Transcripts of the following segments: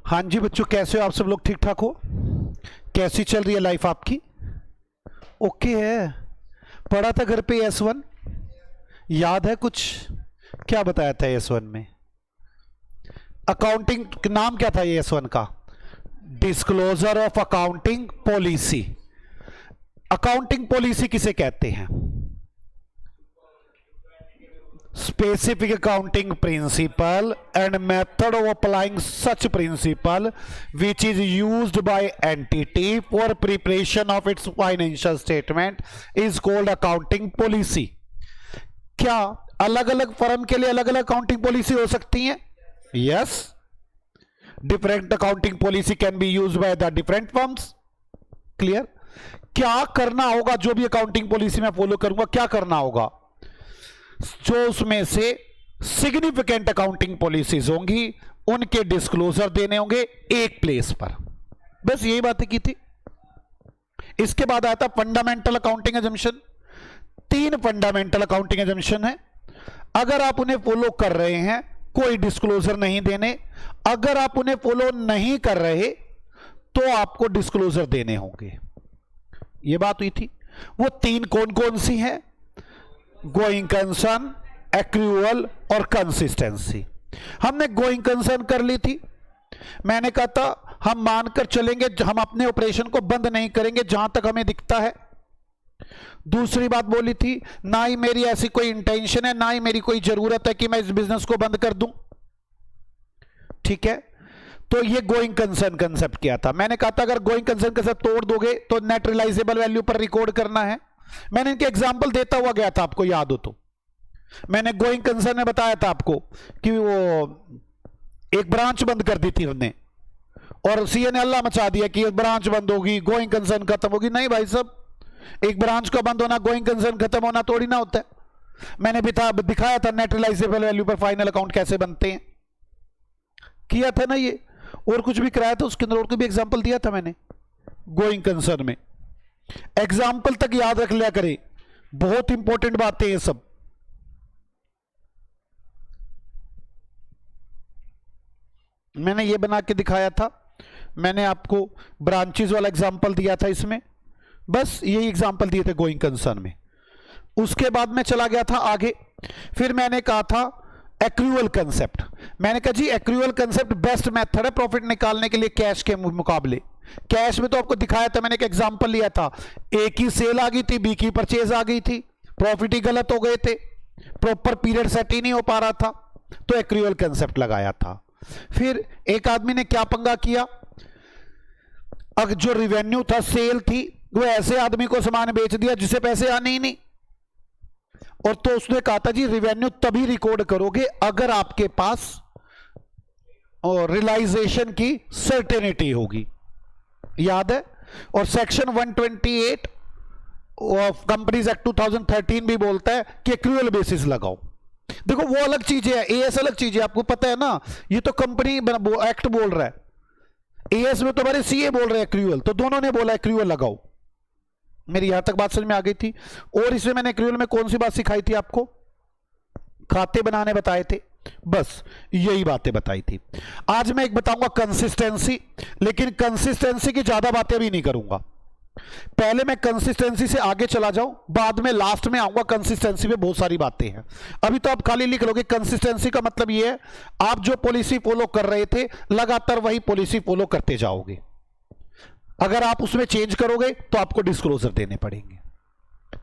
हाँ जी बच्चों, कैसे हो आप सब लोग? ठीक ठाक हो? कैसी चल रही है लाइफ आपकी? ओके है। पढ़ा था घर पे S1? याद है कुछ? क्या बताया था S1 में? अकाउंटिंग नाम क्या था ये S1 का? Disclosure of accounting policy. Accounting policy किसे कहते हैं? Specific accounting principle and method of applying such principle which is used by entity for preparation of its financial statement is called accounting policy. क्या अलग अलग firm के लिए अलग अलग अकाउंटिंग पॉलिसी हो सकती है? Yes, different accounting policy can be used by the different firms. Clear? क्या करना होगा? जो भी अकाउंटिंग पॉलिसी मैं फॉलो करूंगा, क्या करना होगा? जो उसमें से सिग्निफिकेंट अकाउंटिंग पॉलिसीज होंगी उनके डिस्क्लोजर देने होंगे एक प्लेस पर। बस यही बातें की थी। इसके बाद आता fundamental accounting assumption. 3 fundamental accounting assumption है। अगर आप उन्हें फॉलो कर रहे हैं, कोई डिस्क्लोजर नहीं देने। अगर आप उन्हें फॉलो नहीं कर रहे तो आपको डिस्क्लोजर देने होंगे। यह बात हुई थी। वो 3 कौन कौन सी हैं? गोइंग कंसर्न, एक्रूअल और कंसिस्टेंसी। हमने गोइंग कंसर्न कर ली थी। मैंने कहा था हम मानकर चलेंगे, हम अपने ऑपरेशन को बंद नहीं करेंगे जहां तक हमें दिखता है। दूसरी बात बोली थी, ना ही मेरी ऐसी कोई इंटेंशन है, ना ही मेरी कोई जरूरत है कि मैं इस बिजनेस को बंद कर दूं। ठीक है, तो ये गोइंग कंसर्न कंसेप्ट किया था। मैंने कहा था अगर गोइंग कंसर्न कंसेप्ट तोड़ दोगे तो नेट रियलाइजेबल वैल्यू पर रिकॉर्ड करना है। मैंने इनके एग्जाम्पल देता हुआ गया था, आपको याद हो तो। मैंने गोइंग कंसर्न में बताया था आपको कि वो एक ब्रांच बंद कर दी थी हमने और सीए ने हल्ला मचा दिया कि ब्रांच बंद होगी, गोइंग कंसर्न खत्म होगी। नहीं भाई साहब, एक ब्रांच का बंद होना गोइंग कंसर्न खत्म होना थोड़ी ना होता है। मैंने भी दिखाया था नेट रियलाइजेबल वैल्यू पर फाइनल अकाउंट कैसे बनते हैं, किया था ना ये। और कुछ भी कराया था उसके अंदर, और कोई भी एग्जाम्पल दिया था मैंने गोइंग कंसर्न में। एग्जाम्पल तक याद रख लिया करें, बहुत इंपॉर्टेंट बातें हैं सब। मैंने ये बना के दिखाया था, मैंने आपको ब्रांचेस वाला एग्जाम्पल दिया था इसमें। बस यही एग्जाम्पल दिए थे गोइंग कंसर्न में। उसके बाद मैं चला गया था आगे। फिर मैंने कहा था एक्रूअल कंसेप्ट। मैंने कहा जी एक्रूअल कंसेप्ट बेस्ट मेथड है प्रॉफिट निकालने के लिए कैश के मुकाबले। कैश में तो आपको दिखाया था, मैंने एक एग्जांपल लिया था। ए की सेल आ गई थी, बी की परचेज आ गई थी, प्रॉफिट ही गलत हो गए थे, प्रॉपर पीरियड सेट ही नहीं हो पा रहा था, तो एक्रूअल कंसेप्ट लगाया था। फिर एक आदमी ने क्या पंगा किया, अब जो रिवेन्यू था, सेल थी, वो ऐसे आदमी को सामान बेच दिया जिसे पैसे आने ही नहीं। और तो उसने कहा था जी रिवेन्यू तभी रिकॉर्ड करोगे अगर आपके पास रियलाइजेशन की सर्टेनिटी होगी। याद है? और सेक्शन 128 ऑफ कंपनीज एक्ट 2013 भी बोलता है कि एक्रूअल बेसिस लगाओ। देखो वो अलग चीज है, एएस अलग चीज है, आपको पता है ना। ये तो कंपनी एक्ट बोल रहा है, एएस में तो हमारे सीए बोल रहे हैं एक्रूअल, तो दोनों ने बोला एक्रूअल लगाओ। मेरी यहां तक बात समझ में आ गई थी। और इसमें मैंने एक्रूअल में कौन सी बात सिखाई थी आपको? खाते बनाने बताए थे, बस यही बातें बताई थी। आज मैं एक बताऊंगा कंसिस्टेंसी, लेकिन कंसिस्टेंसी की ज्यादा बातें भी नहीं करूंगा। पहले मैं कंसिस्टेंसी से आगे चला जाऊं, बाद में लास्ट में आऊंगा कंसिस्टेंसी पे बहुत सारी बातें हैं। अभी तो आप खाली लिख लोगे कंसिस्टेंसी का मतलब यह है आप जो पॉलिसी फॉलो कर रहे थे लगातार वही पॉलिसी फॉलो करते जाओगे। अगर आप उसमें चेंज करोगे तो आपको डिस्क्लोजर देने पड़ेंगे।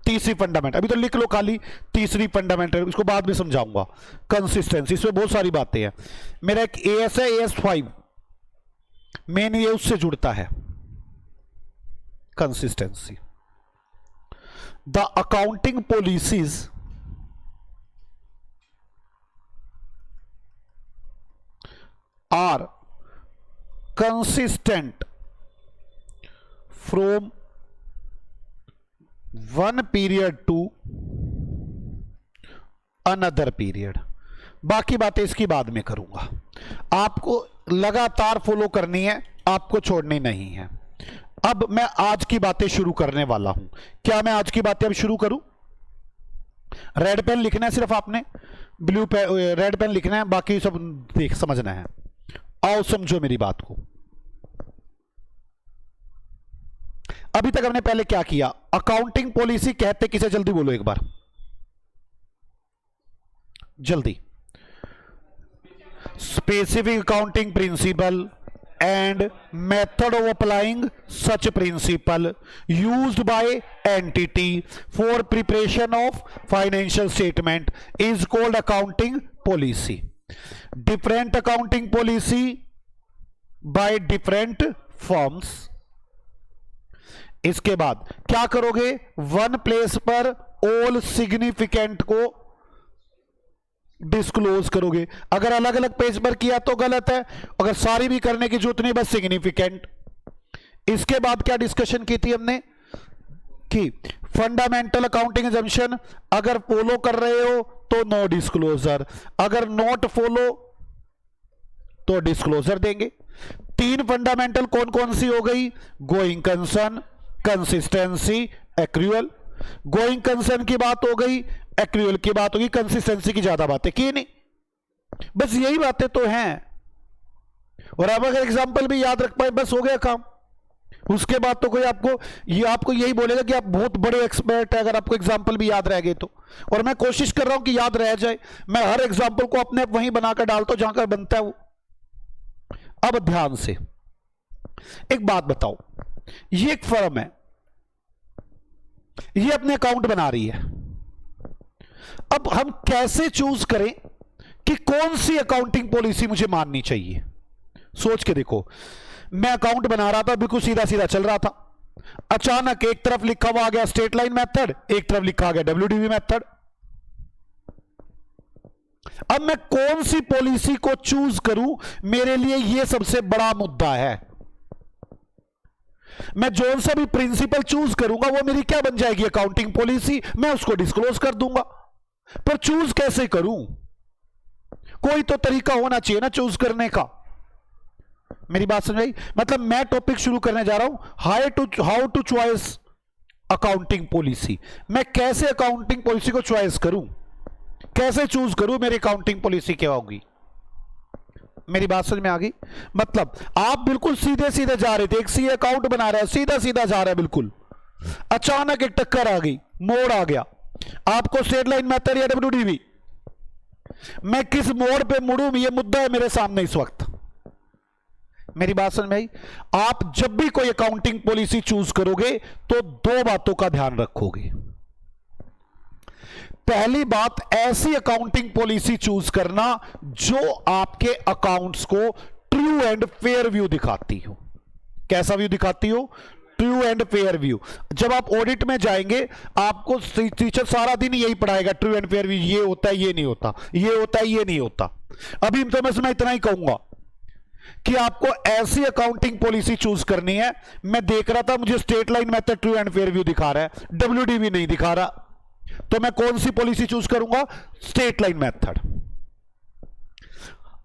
तीसरी फंडामेंटल, अभी तो लिख लो खाली तीसरी फंडामेंटल, इसको बाद में समझाऊंगा। कंसिस्टेंसी, इसमें बहुत सारी बातें हैं। मेरा एक एएस है, AS5 मेन ये उससे जुड़ता है। Consistency, the accounting policies are consistent from one period to another period. बाकी बातें इसकी बाद में करूंगा। आपको लगातार फॉलो करनी है, आपको छोड़नी नहीं है। अब मैं आज की बातें शुरू करने वाला हूं। क्या मैं आज की बातें अब शुरू करूं? रेड पेन लिखना है सिर्फ आपने, ब्लू पेन रेड पेन लिखना है, बाकी सब देख समझना है। आओ समझो मेरी बात को। अभी तक हमने पहले क्या किया, अकाउंटिंग पॉलिसी कहते किसे, जल्दी बोलो एक बार जल्दी। Specific accounting principal and method of applying such principle used by entity for preparation of financial statement is called accounting policy. Different accounting policy by different firms. इसके बाद क्या करोगे, वन प्लेस पर ऑल सिग्निफिकेंट को disclose करोगे। अगर अलग अलग पेज पर किया तो गलत है, अगर सारी भी करने की जरूरत नहीं, बस सिग्निफिकेंट। इसके बाद क्या डिस्कशन की थी हमने कि फंडामेंटल अकाउंटिंग एजम्पशन अगर फॉलो कर रहे हो तो नो डिस्क्लोजर, अगर नॉट फॉलो तो डिस्क्लोजर देंगे। तीन फंडामेंटल कौन कौन सी हो गई, going concern, consistency, accrual. Going concern की बात हो गई, एक्रूअल की बात होगी, कंसिस्टेंसी की ज्यादा बातें की नहीं, बस यही बातें तो हैं। और अब अगर एग्जांपल भी याद रख पाए बस हो गया काम। उसके बाद तो कोई आपको यही बोलेगा कि आप बहुत बड़े एक्सपर्ट है अगर आपको एग्जांपल भी याद रह गए तो। और मैं कोशिश कर रहा हूं कि याद रह जाए, मैं हर एग्जांपल को अपने वहीं बनाकर डालता हूं जहां का बनता है वो। अब ध्यान से एक बात बताओ, ये एक फर्म है, ये अपने अकाउंट बना रही है। अब हम कैसे चूज करें कि कौन सी अकाउंटिंग पॉलिसी मुझे माननी चाहिए। सोच के देखो, मैं अकाउंट बना रहा था, बिल्कुल सीधा सीधा चल रहा था, अचानक एक तरफ लिखा हुआ आ गया स्ट्रेट लाइन मेथड, एक तरफ लिखा आ गया WDV मेथड। अब मैं कौन सी पॉलिसी को चूज करूं, मेरे लिए यह सबसे बड़ा मुद्दा है। मैं जो सा भी प्रिंसिपल चूज करूंगा वो मेरी क्या बन जाएगी, अकाउंटिंग पॉलिसी। मैं उसको डिस्क्लोज कर दूंगा, पर चूज कैसे करूं, कोई तो तरीका होना चाहिए ना चूज करने का। मेरी बात समझ आई? मतलब मैं टॉपिक शुरू करने जा रहा हूं, how to choice accounting policy. मैं कैसे अकाउंटिंग पॉलिसी को चॉइस करूं, कैसे चूज करूं, मेरी अकाउंटिंग पॉलिसी क्या होगी। मेरी बात समझ में आ गई? मतलब आप बिल्कुल सीधे सीधे जा रहे थे, एक सी अकाउंट बना रहा है, सीधा सीधा जा रहा है बिल्कुल, अचानक एक टक्कर आ गई, मोड़ आ गया, आपको स्ट्रेट लाइन मेथड या WDV, मैं किस मोड़ पे मुड़ूं, ये मुद्दा है मेरे सामने इस वक्त। मेरी बात समझ में आई? आप जब भी कोई अकाउंटिंग पॉलिसी चूज करोगे तो दो बातों का ध्यान रखोगे। पहली बात, ऐसी अकाउंटिंग पॉलिसी चूज करना जो आपके अकाउंट्स को ट्रू एंड फेयर व्यू दिखाती हो। कैसा व्यू दिखाती हो? True and fair view. जब आप ऑडिट में जाएंगे आपको टीचर सारा दिन यही पढ़ाएगा, ट्रू एंड फेयर व्यू, ये होता है, ये नहीं होता, ये होता है, ये नहीं होता। अभी तो मैं इतना ही कहूंगा कि आपको ऐसी अकाउंटिंग पॉलिसी चूज करनी है। मैं देख रहा था मुझे straight line method true and fair view दिखा रहा है, WDV नहीं दिखा रहा, तो मैं कौन सी पॉलिसी चूज करूंगा? Straight line method.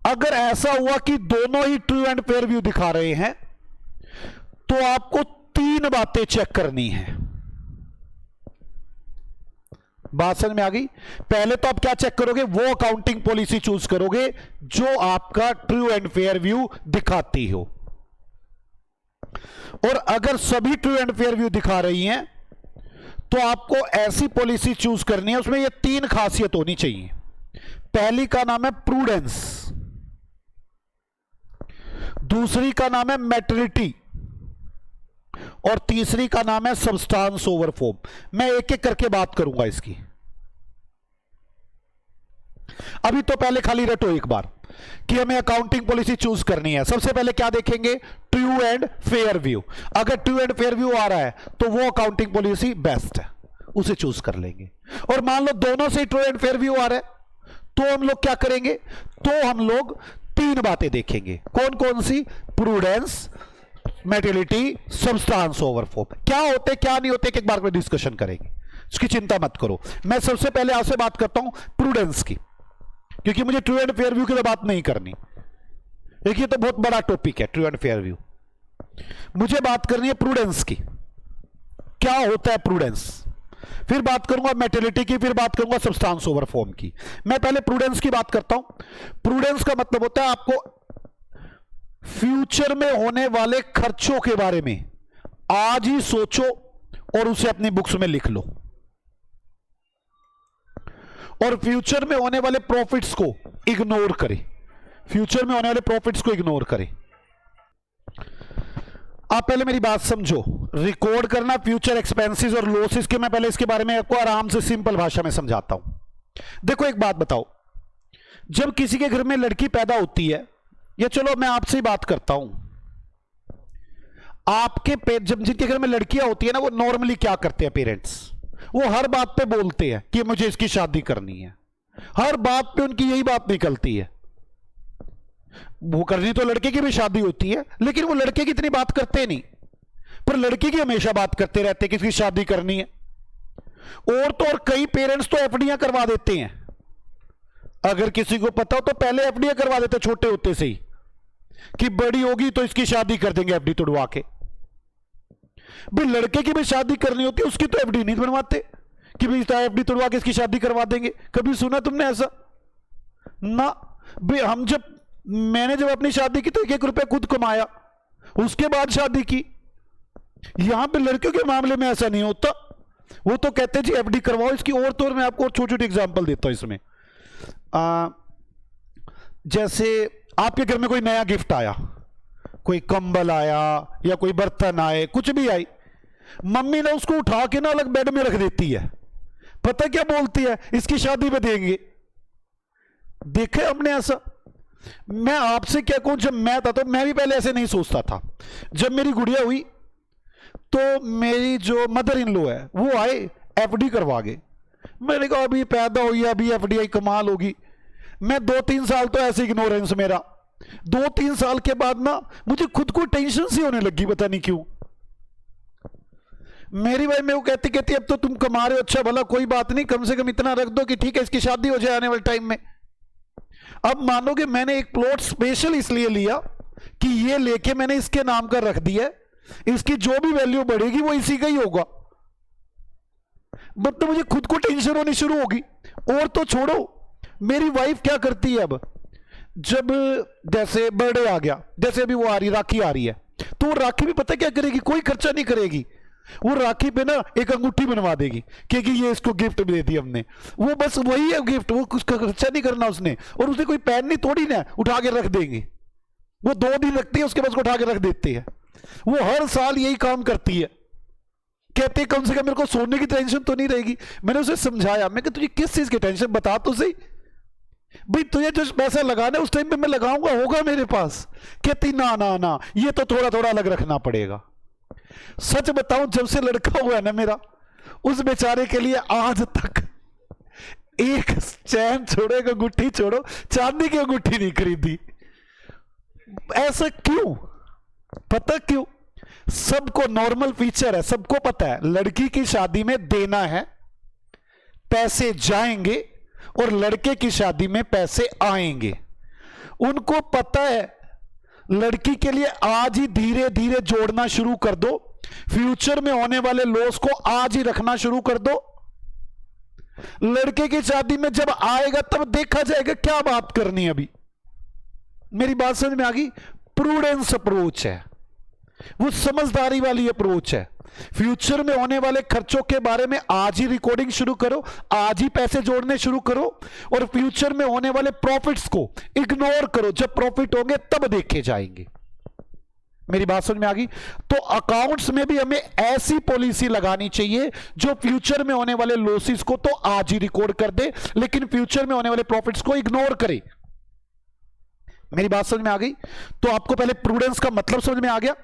अगर ऐसा हुआ कि दोनों ही ट्रू एंड फेयर व्यू दिखा रहे हैं तो आपको तीन बातें चेक करनी है। बात समझ में आ गई? पहले तो आप क्या चेक करोगे, वो अकाउंटिंग पॉलिसी चूज करोगे जो आपका ट्रू एंड फेयर व्यू दिखाती हो। और अगर सभी ट्रू एंड फेयर व्यू दिखा रही हैं तो आपको ऐसी पॉलिसी चूज करनी है, उसमें ये तीन खासियत होनी चाहिए। पहली का नाम है प्रूडेंस, दूसरी का नाम है मैटरिटी, और तीसरी का नाम है सब्सटेंस ओवर फॉर्म। मैं एक एक करके बात करूंगा इसकी। अभी तो पहले खाली रटो एक बार कि हमें अकाउंटिंग पॉलिसी चूज करनी है। सबसे पहले क्या देखेंगे? True and fair view. अगर ट्रू एंड फेयर व्यू आ रहा है तो वो अकाउंटिंग पॉलिसी बेस्ट है, उसे चूज कर लेंगे। और मान लो दोनों से ट्रू एंड फेयर व्यू आ रहा है तो हम लोग क्या करेंगे? तो हम लोग तीन बातें देखेंगे। कौन कौन सी? Prudence, materiality, substance over form. क्या होते क्या नहीं होते एक बार में डिस्कशन करेंगे, उसकी चिंता मत करो। मैं सबसे पहले आपसे बात करता हूं प्रूडेंस की, क्योंकि मुझे ट्रू एंड फेयर व्यू की तो बात नहीं करनी। देखिए तो बहुत बड़ा टॉपिक है ट्रू एंड फेयर व्यू, मुझे बात करनी है प्रूडेंस की। क्या होता है प्रूडेंस? फिर बात करूंगा मैटेरिटी की, फिर बात करूंगा सब्सटेंस ओवर फॉर्म की। मैं पहले प्रूडेंस की बात करता हूं। प्रूडेंस का मतलब होता है आपको फ्यूचर में होने वाले खर्चों के बारे में आज ही सोचो और उसे अपनी बुक्स में लिख लो, और फ्यूचर में होने वाले प्रॉफिट्स को इग्नोर करें। फ्यूचर में होने वाले प्रॉफिट्स को इग्नोर करें। आप पहले मेरी बात समझो। रिकॉर्ड करना फ्यूचर एक्सपेंसेस और लॉसेस के, मैं पहले इसके बारे में आपको आराम से सिंपल भाषा में समझाता हूं। देखो एक बात बताओ, जब किसी के घर में लड़की पैदा होती है, या चलो मैं आपसे ही बात करता हूं, आपके जब जिनके घर में लड़कियां होती है ना, वो नॉर्मली क्या करते हैं पेरेंट्स, वो हर बात पे बोलते हैं कि मुझे इसकी शादी करनी है। हर बात पे उनकी यही बात निकलती है। वो करनी तो लड़के की भी शादी होती है, लेकिन वो लड़के की इतनी बात करते नहीं, पर लड़की की हमेशा बात करते रहते हैं कि इसकी शादी करनी है। और तो और कई पेरेंट्स तो एफडीआं करवा देते हैं। अगर किसी को पता हो तो पहले एफडीआं करवा देते छोटे होते से ही, कि बड़ी होगी तो इसकी शादी कर देंगे एफडी तोड़वा के। भाई लड़के की भी शादी करनी होती है, उसकी तो एफडी नहीं बनवाते कि भाई एफडी तोड़वा के इसकी शादी करवा देंगे। कभी सुना तुमने ऐसा? ना भाई, मैंने जब अपनी शादी की तो 1-1 रुपया खुद कमाया, उसके बाद शादी की। यहां पे लड़कियों के मामले में ऐसा नहीं होता। वो तो कहते जी एफडी करवाओ इसकी। और तो और मैं आपको छोटी छोटी एग्जांपल देता हूं इसमें। जैसे आपके घर में कोई नया गिफ्ट आया, कोई कंबल आया या कोई बर्तन आए, कुछ भी आई, मम्मी ने उसको उठा के ना अलग बेड में रख देती है। पता क्या बोलती है? इसकी शादी में देंगे। देखे हमने ऐसा? मैं आपसे क्या कहूं, जब मैं था तो मैं भी पहले ऐसे नहीं सोचता था। जब मेरी गुड़िया हुई तो मेरी जो मदर इन लॉ है वो आए एफडी करवा गए। मैंने कहा अभी पैदा हुई है, अभी एफडी कमाल होगी। मैं 2-3 साल तो ऐसे इग्नोरेंस मेरा। 2-3 साल के बाद ना मुझे खुद को टेंशन सी होने लगी, पता नहीं क्यों। मेरी भाई मेरे को कहती अब तो तुम कमा रहे हो, अच्छा भला कोई बात नहीं, कम से कम इतना रख दो कि ठीक है इसकी शादी हो जाए आने वाले टाइम में। अब मानोगे मैंने एक प्लॉट स्पेशल इसलिए लिया कि ये लेके मैंने इसके नाम का रख दिया, इसकी जो भी वैल्यू बढ़ेगी वो इसी का ही होगा। मतलब मुझे खुद को टेंशन होनी शुरू होगी। और तो छोड़ो, मेरी वाइफ क्या करती है, अब जब जैसे बर्थडे आ गया, जैसे अभी वो आ रही, राखी आ रही है, तो वो राखी भी पता क्या करेगी? कोई खर्चा नहीं करेगी। वो राखी पे ना एक अंगूठी बनवा देगी क्योंकि ये इसको गिफ्ट दे दी हमने। वो बस वही है गिफ्ट, वो कुछ खर्चा नहीं करना उसने। और उसने कोई पैन नहीं तोड़ी ना, उठा के रख देंगे। वो 2 दिन रखती है, उसके बाद उठा के रख देती है। वो हर साल यही काम करती है। कहते कम से कम मेरे को सोने की टेंशन तो नहीं रहेगी। मैंने उसे समझाया, मैं कि तुझे किस चीज की टेंशन, बता तो सही भाई, तुझे जो पैसा लगाना है उस टाइम पे मैं लगाऊंगा, होगा मेरे पास। कहती ना ना ना, ये तो थोड़ा थोड़ा अलग रखना पड़ेगा। सच बताऊं, जब से लड़का हुआ है ना मेरा, उस बेचारे के लिए आज तक एक चैन छोड़ो, एक अंगूठी छोड़ो, चांदी की अंगूठी नहीं खरीदी। ऐसा क्यों? पता क्यों? सबको नॉर्मल फीचर है, सबको पता है लड़की की शादी में देना है, पैसे जाएंगे, और लड़के की शादी में पैसे आएंगे। उनको पता है लड़की के लिए आज ही धीरे धीरे जोड़ना शुरू कर दो, फ्यूचर में होने वाले लॉस को आज ही रखना शुरू कर दो। लड़के की शादी में जब आएगा तब देखा जाएगा क्या बात करनी है। अभी मेरी बात समझ में आ गई? प्रूडेंस अप्रोच है, वो समझदारी वाली अप्रोच है। फ्यूचर में होने वाले खर्चों के बारे में आज ही रिकॉर्डिंग शुरू करो, आज ही पैसे जोड़ने शुरू करो, और फ्यूचर में होने वाले प्रॉफिट्स को इग्नोर करो। जब प्रॉफिट होंगे तब देखे जाएंगे। मेरी बात समझ में आ गई? तो अकाउंट्स में भी हमें ऐसी पॉलिसी लगानी चाहिए जो फ्यूचर में होने वाले लॉसेस को तो आज ही रिकॉर्ड कर दे, लेकिन फ्यूचर में होने वाले प्रॉफिट्स को इग्नोर करे। मेरी बात समझ में आ गई? तो आपको पहले प्रूडेंस का मतलब समझ में आ गया।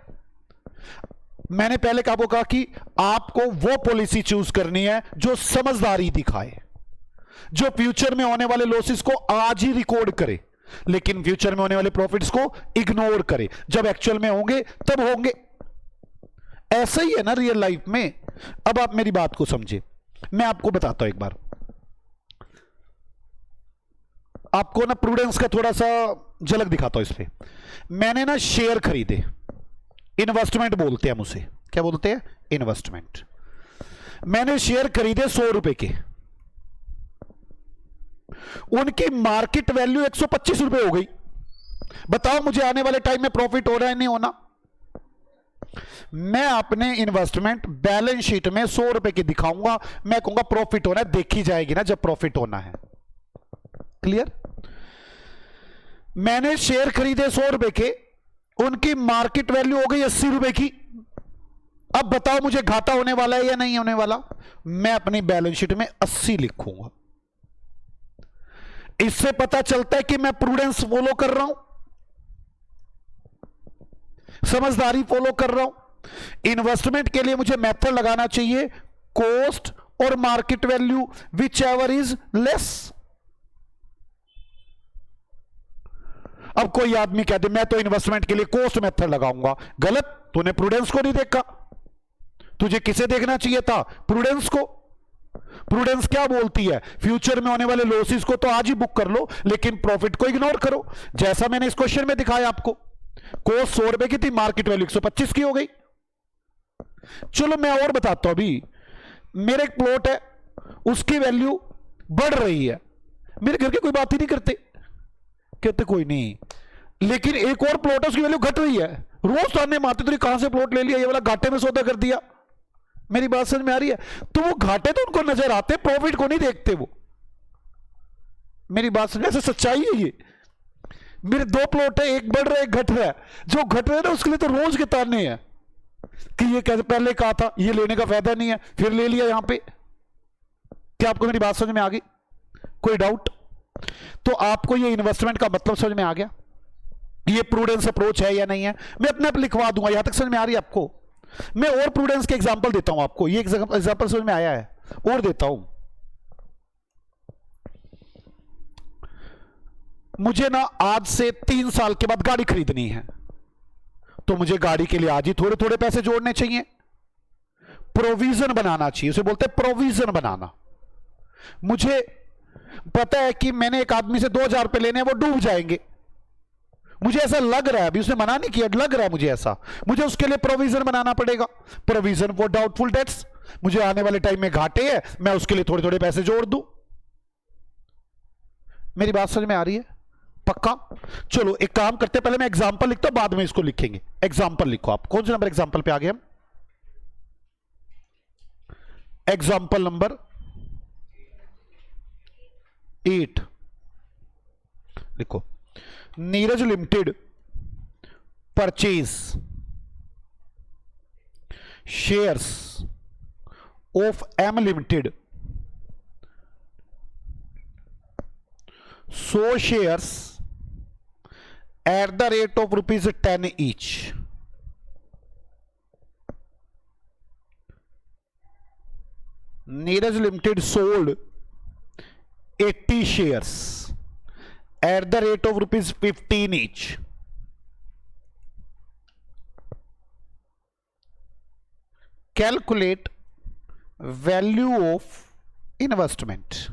मैंने पहले आपको कहा कि आपको वो पॉलिसी चूज करनी है जो समझदारी दिखाए, जो फ्यूचर में होने वाले लॉसेस को आज ही रिकॉर्ड करे, लेकिन फ्यूचर में होने वाले प्रॉफिट्स को इग्नोर करे। जब एक्चुअल में होंगे तब होंगे। ऐसा ही है ना रियल लाइफ में। अब आप मेरी बात को समझे, मैं आपको बताता हूं एक बार। आपको ना प्रूडेंस का थोड़ा सा झलक दिखाता हूं इस पे। मैंने ना शेयर खरीदे, इन्वेस्टमेंट बोलते हैं हम उसे। क्या बोलते हैं? इन्वेस्टमेंट। मैंने शेयर खरीदे 100 रुपए के, उनकी मार्केट वैल्यू 125 रुपए हो गई। बताओ मुझे आने वाले टाइम में प्रॉफिट हो रहा है नहीं होना? मैं अपने इन्वेस्टमेंट बैलेंस शीट में 100 रुपए की दिखाऊंगा, मैं कहूंगा प्रॉफिट होना है, देखी जाएगी ना जब प्रॉफिट होना है। क्लियर? मैंने शेयर खरीदे 100 रुपए के, उनकी मार्केट वैल्यू हो गई 80 रुपए की। अब बताओ मुझे घाटा होने वाला है या नहीं होने वाला? मैं अपनी बैलेंस शीट में 80 लिखूंगा। इससे पता चलता है कि मैं प्रूडेंस फॉलो कर रहा हूं, समझदारी फॉलो कर रहा हूं। इन्वेस्टमेंट के लिए मुझे मेथड लगाना चाहिए कॉस्ट और market value, which ever is less. अब कोई आदमी कहते मैं तो इन्वेस्टमेंट के लिए कॉस्ट मेथड लगाऊंगा, गलत। तूने प्रूडेंस को नहीं देखा। तुझे किसे देखना चाहिए था? प्रूडेंस को। प्रूडेंस क्या बोलती है? फ्यूचर में होने वाले लॉसेस को तो आज ही बुक कर लो, लेकिन प्रॉफिट को इग्नोर करो। जैसा मैंने इस क्वेश्चन में दिखाया आपको, कॉस्ट 100 रुपए की थी, मार्केट वैल्यू 125 की हो गई। चलो मैं और बताता हूं। अभी मेरे एक प्लॉट है, उसकी वैल्यू बढ़ रही है, मेरे घर के कोई बात ही नहीं करते, कहते कोई नहीं। लेकिन एक और प्लॉट है, उसकी वैल्यू घट रही है, रोज ताने मारते तो कहां से प्लॉट ले लिया, ये वाला घाटे में सौदा कर दिया। मेरी बात समझ में आ रही है? तो वो घाटे तो उनको नजर आते, प्रॉफिट को नहीं देखते वो। मेरी बात समझ, ऐसे सच्चाई है ये। मेरे 2 प्लॉट है, एक बढ़ रहा है एक घट रहा है। जो घट रहा है ना उसके लिए तो रोज के ताने हैं कि ये कैसे पहले कहा था, ये लेने का फायदा नहीं है, फिर ले लिया यहां पे। क्या आपको मेरी बात समझ में आ गई? कोई डाउट? तो आपको ये इन्वेस्टमेंट का मतलब समझ में आ गया, ये प्रूडेंस अप्रोच है या नहीं है? मैं अपने आप लिखवा दूंगा। यहां तक समझ में आ रही है आपको? मैं और प्रूडेंस के एग्जांपल देता हूं आपको, ये एग्जांपल समझ में आया है, और देता हूं। मुझे ना आज से 3 साल के बाद गाड़ी खरीदनी है, तो मुझे गाड़ी के लिए आज ही थोड़े थोड़े पैसे जोड़ने चाहिए, प्रोविजन बनाना चाहिए, उसे बोलते हैं प्रोविजन बनाना। मुझे पता है कि मैंने एक आदमी से 2000 रुपए लेने हैं, वो डूब जाएंगे, मुझे ऐसा लग रहा है, अभी उसने मना नहीं किया, लग रहा है मुझे ऐसा, मुझे उसके लिए प्रोविजन बनाना पड़ेगा। प्रोविजन फॉर डाउटफुल डेट्स, मुझे आने वाले टाइम में घाटे है, मैं उसके लिए थोड़े थोड़े पैसे जोड़ दूं। मेरी बात समझ में आ रही है? पक्का? चलो एक काम करते हैं, पहले मैं एग्जांपल लिखता हूं, बाद में इसको लिखेंगे। एग्जांपल लिखो आप। कौन से नंबर एग्जांपल पे आ गए हम? एग्जांपल नंबर 8 लिखो। Neeraj limited purchase shares of M limited 100 shares at the rate of ₹10 each. Neeraj Limited sold 80 shares at the rate of ₹15 each. Calculate value of investment.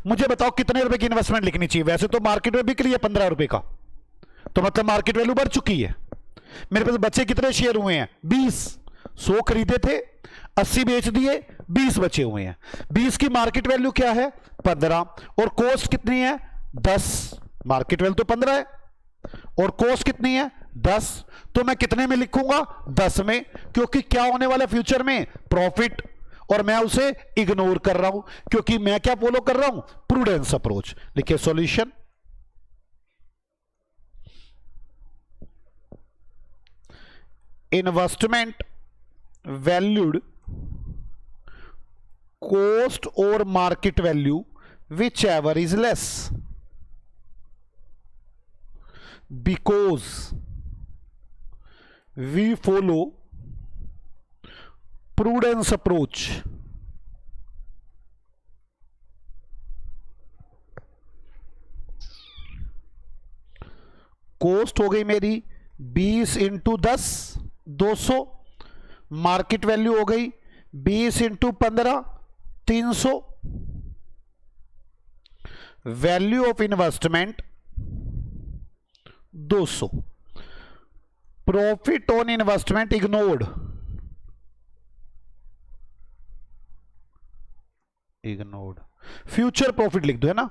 मुझे बताओ कितने रुपए की इन्वेस्टमेंट लिखनी चाहिए? वैसे तो मार्केट में बिक रही है 15 रुपए का, तो मतलब मार्केट वैल्यू बढ़ चुकी है। मेरे पास बच्चे कितने शेयर हुए हैं? 20। 100 खरीदे थे, 80 बेच दिए, 20 बचे हुए हैं। 20 की मार्केट वैल्यू क्या है? 15। और कॉस्ट कितनी है? 10। मार्केट वैल्यू तो 15 है और कॉस्ट कितनी है? 10। तो मैं कितने में लिखूंगा? 10 में, क्योंकि क्या होने वाला फ्यूचर में? प्रॉफिट। और मैं उसे इग्नोर कर रहा हूं, क्योंकि मैं क्या फॉलो कर रहा हूं? Prudence approach. लिखिए सॉल्यूशन। इन्वेस्टमेंट वैल्यूड कॉस्ट और market value which ever is less, because we follow prudence approach. Cost हो गई मेरी 20 इंटू 10 200, मार्केट वैल्यू हो गई 20 into 15 300, value of investment 200, profit on investment ignored, future profit लिख दो, है ना?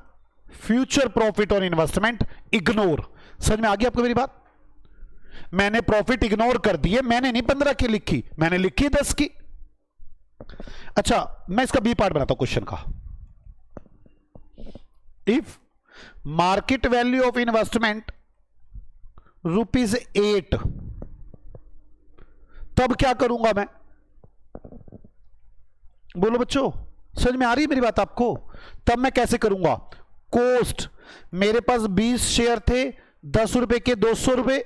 Future profit on investment ignore. समझ में आ गई आपको मेरी बात? मैंने प्रॉफिट इग्नोर कर दिए, मैंने नहीं 15 की लिखी, मैंने लिखी 10 की। अच्छा, मैं इसका बी पार्ट बनाता हूं क्वेश्चन का। If market value of investment ₹8, तब क्या करूंगा मैं? बोलो बच्चों, समझ में आ रही है मेरी बात आपको? तब मैं कैसे करूंगा? कॉस्ट, मेरे पास 20 शेयर थे, 10 रुपए के 200 रुपए,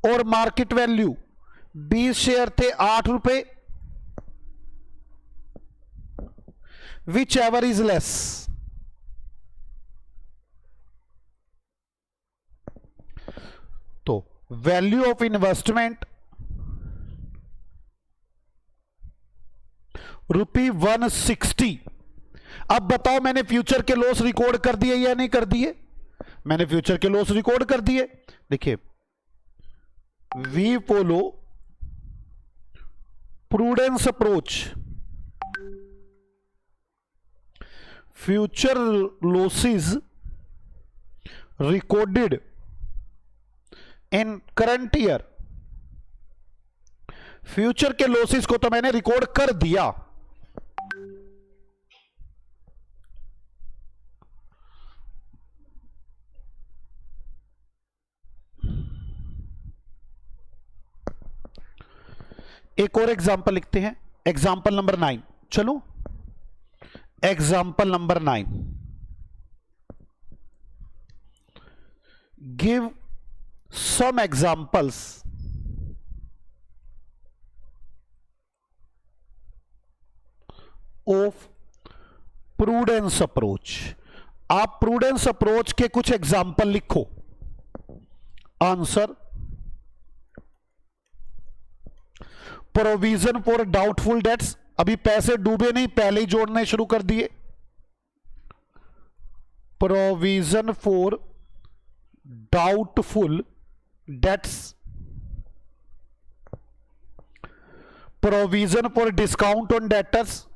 और मार्केट वैल्यू 20 शेयर थे 8 रुपए, विच एवर इज लेस। तो वैल्यू ऑफ इन्वेस्टमेंट ₹160। अब बताओ, मैंने फ्यूचर के लॉस रिकॉर्ड कर दिए या नहीं कर दिए? मैंने फ्यूचर के लॉस रिकॉर्ड कर दिए। देखिए, we follow prudence approach. Future losses recorded in current year, future के लॉसेस को तो मैंने रिकॉर्ड कर दिया, एक और एग्जाम्पल लिखते हैं, एग्जाम्पल नंबर 9। चलो, example number 9, give some examples of prudence approach. आप प्रूडेंस अप्रोच के कुछ एग्जाम्पल लिखो। Answer, provision for doubtful debts, अभी पैसे डूबे नहीं, पहले ही जोड़ने शुरू कर दिए। Provision for doubtful debts, provision for discount on debtors,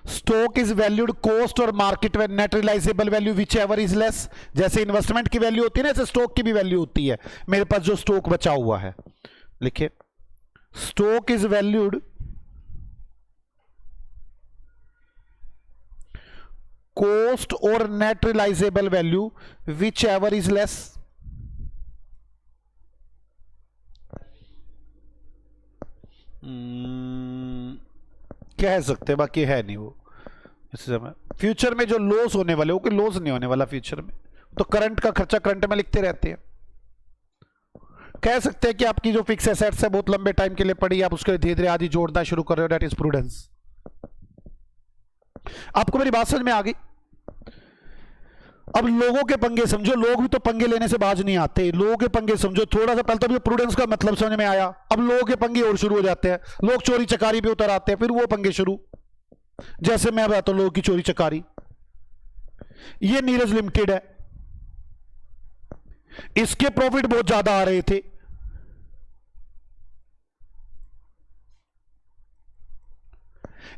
stock is valued cost और market net realisable value which ever is less. जैसे इन्वेस्टमेंट की वैल्यू होती है ना, ऐसे स्टॉक की भी वैल्यू होती है। मेरे पास जो स्टॉक बचा हुआ है, लिखिए, स्टॉक इज वैल्यूड कॉस्ट और net realisable value which ever is less. कह सकते, बाकी है नहीं वो इस समय। फ्यूचर में जो लॉस होने वाले, वो कोई लॉस नहीं होने वाला फ्यूचर में, तो करंट का खर्चा करंट में लिखते रहते हैं। कह सकते हैं कि आपकी जो फिक्स एसेट्स है बहुत लंबे टाइम के लिए पड़ी, आप उसके धीरे धीरे आदि जोड़ना शुरू कर रहे हो, दैट इज प्रूडेंस। आपको मेरी बात समझ में आ गई? अब लोगों के पंगे समझो, लोग भी तो पंगे लेने से बाज नहीं आते, लोगों के पंगे समझो थोड़ा सा। पहले तो ये प्रूडेंस का मतलब समझ में आया, अब लोगों के पंगे और शुरू हो जाते हैं, लोग चोरी चकारी पे उतर आते हैं, फिर वो पंगे शुरू। जैसे मैं बताता हूं लोगों की चोरी चकारी, ये नीरज लिमिटेड है, इसके प्रॉफिट बहुत ज्यादा आ रहे थे,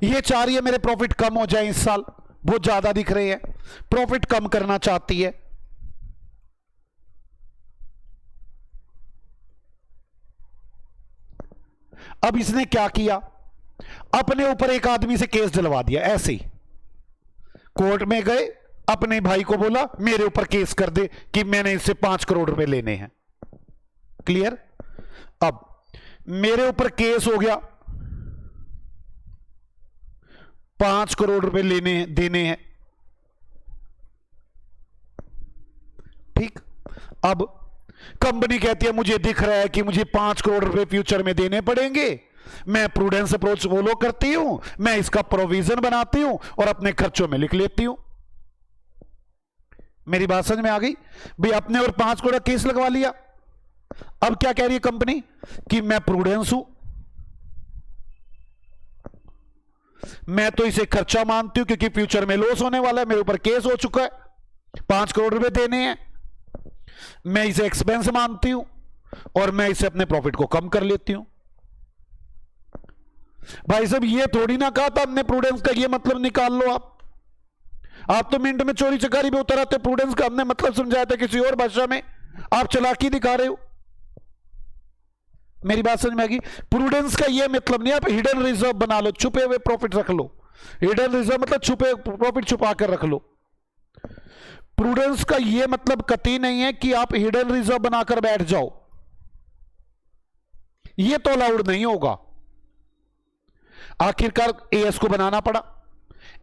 ये चाह रही है मेरे प्रॉफिट कम हो जाए, इस साल बहुत ज्यादा दिख रहे हैं, प्रॉफिट कम करना चाहती है। अब इसने क्या किया, अपने ऊपर एक आदमी से केस दिलवा दिया। ऐसे ही कोर्ट में गए, अपने भाई को बोला मेरे ऊपर केस कर दे कि मैंने इससे 5 करोड़ रुपए लेने हैं। क्लियर? अब मेरे ऊपर केस हो गया, 5 करोड़ रुपए लेने देने हैं, ठीक। अब कंपनी कहती है मुझे दिख रहा है कि मुझे 5 करोड़ रुपए फ्यूचर में देने पड़ेंगे, मैं प्रूडेंस अप्रोच फॉलो करती हूं, मैं इसका प्रोविजन बनाती हूं और अपने खर्चों में लिख लेती हूं। मेरी बात समझ में आ गई? भाई अपने और 5 करोड़ केस लगवा लिया। अब क्या कह रही है कंपनी कि मैं प्रूडेंस हूं, मैं तो इसे खर्चा मानती हूं क्योंकि फ्यूचर में लॉस होने वाला है, मेरे ऊपर केस हो चुका है, 5 करोड़ रुपए देने हैं, मैं इसे एक्सपेंस मानती हूं, और मैं इसे अपने प्रॉफिट को कम कर लेती हूं। भाई साहब ये थोड़ी ना कहा था हमने प्रूडेंस का ये मतलब निकाल लो। आप तो मिनट में चोरी चकारी पे उतर आते। प्रूडेंस का हमने मतलब समझाया था किसी और भाषा में, आप चालाकी दिखा रहे हो। मेरी बात समझ में आ गई? प्रूडेंस का ये मतलब नहीं आप हिडन रिजर्व बना लो, छुपे हुए प्रॉफिट रख लो। हिडन रिजर्व मतलब छुपे प्रॉफिट छुपा कर रख लो। प्रूडेंस का ये मतलब कतई नहीं है कि आप हिडन रिजर्व बनाकर बैठ जाओ, ये तो अलाउड नहीं होगा। आखिरकार एएस को बनाना पड़ा।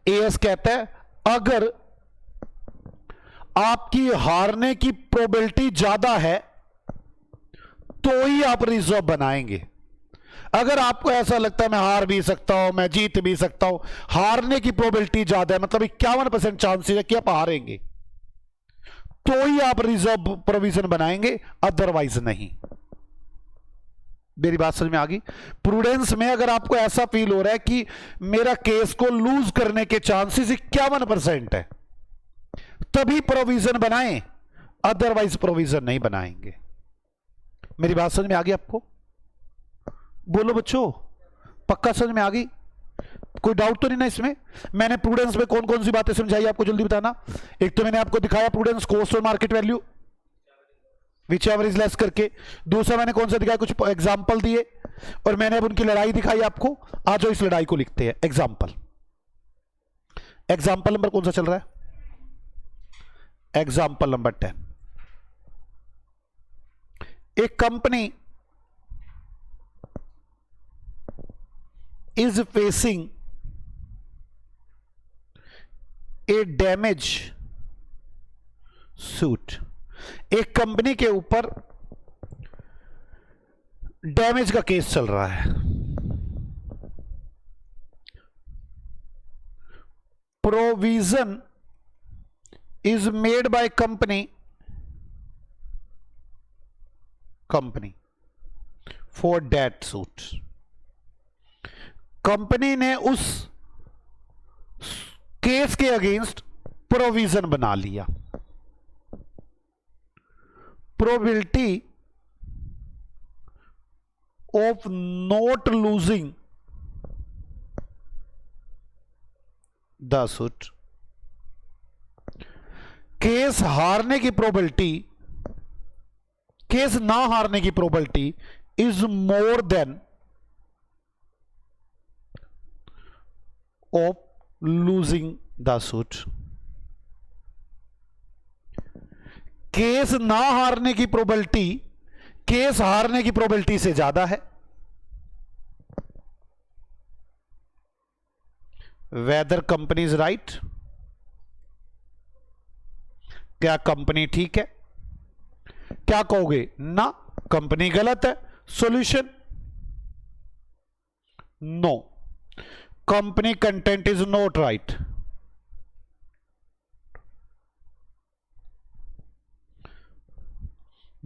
एएस कहता है अगर आपकी हारने की प्रोबेबिलिटी ज्यादा है तो ही आप रिजर्व बनाएंगे। अगर आपको ऐसा लगता है मैं हार भी सकता हूं, मैं जीत भी सकता हूं, हारने की प्रोबेबिलिटी ज्यादा है, मतलब 51% चांसेस है कि आप हारेंगे, तो ही आप रिजर्व प्रोविजन बनाएंगे, अदरवाइज नहीं। मेरी बात समझ में आ गई? प्रूडेंस में अगर आपको ऐसा फील हो रहा है कि मेरा केस को लूज करने के चांसेस 51% है, तभी प्रोविजन बनाएं, अदरवाइज प्रोविजन नहीं बनाएंगे। मेरी बात समझ में आ गई आपको? बोलो बच्चों, पक्का समझ में आ गई? कोई डाउट तो नहीं ना इसमें? मैंने प्रूडेंस में कौन कौन सी बातें समझाई आपको, जल्दी बताना। एक तो मैंने आपको दिखाया प्रूडेंस कॉस्ट और market value which ever is less करके। दूसरा मैंने कौन सा दिखाया, कुछ एग्जाम्पल दिए, और मैंने अब उनकी लड़ाई दिखाई आपको। आज इस लड़ाई को लिखते हैं। एग्जाम्पल नंबर कौन सा चल रहा है? Example number 10। एक company is facing a damage suit. एक कंपनी के ऊपर डैमेज का केस चल रहा है। Provision is made by company for that suit. Company ने उस केस के अगेंस्ट प्रोविजन बना लिया। Probability of not losing the suit. Case हारने की प्रोबेबिलिटी, केस ना हारने की probability is more than of losing the suit. Case ना हारने की प्रोबेबिलिटी केस हारने की प्रोबेबिलिटी से ज्यादा है। Whether company is right. क्या कंपनी ठीक है? क्या कहोगे? ना, कंपनी गलत है। Solution, no, company content is not right.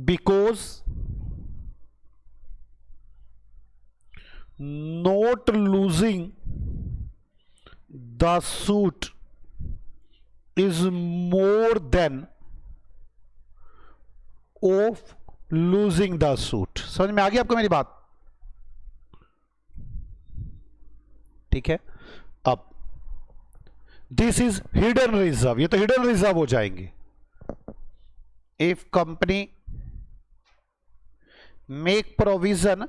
Because not losing the suit is more than of losing the suit। समझ में आ गई आपको मेरी बात? ठीक है। अब दिस इज हिडन रिजर्व, ये तो हिडन रिजर्व हो जाएंगे। If company make provision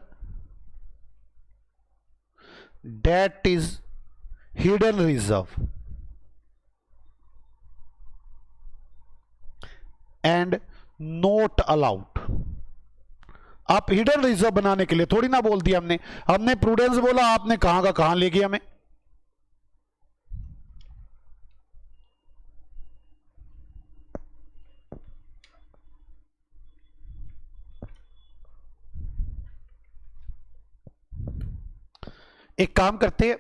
that is hidden reserve and not allowed। आप हिडन रिजर्व बनाने के लिए थोड़ी ना बोल दिया हमने प्रूडेंस बोला, आपने कहां का कहां ले गया हमें। एक काम करते हैं,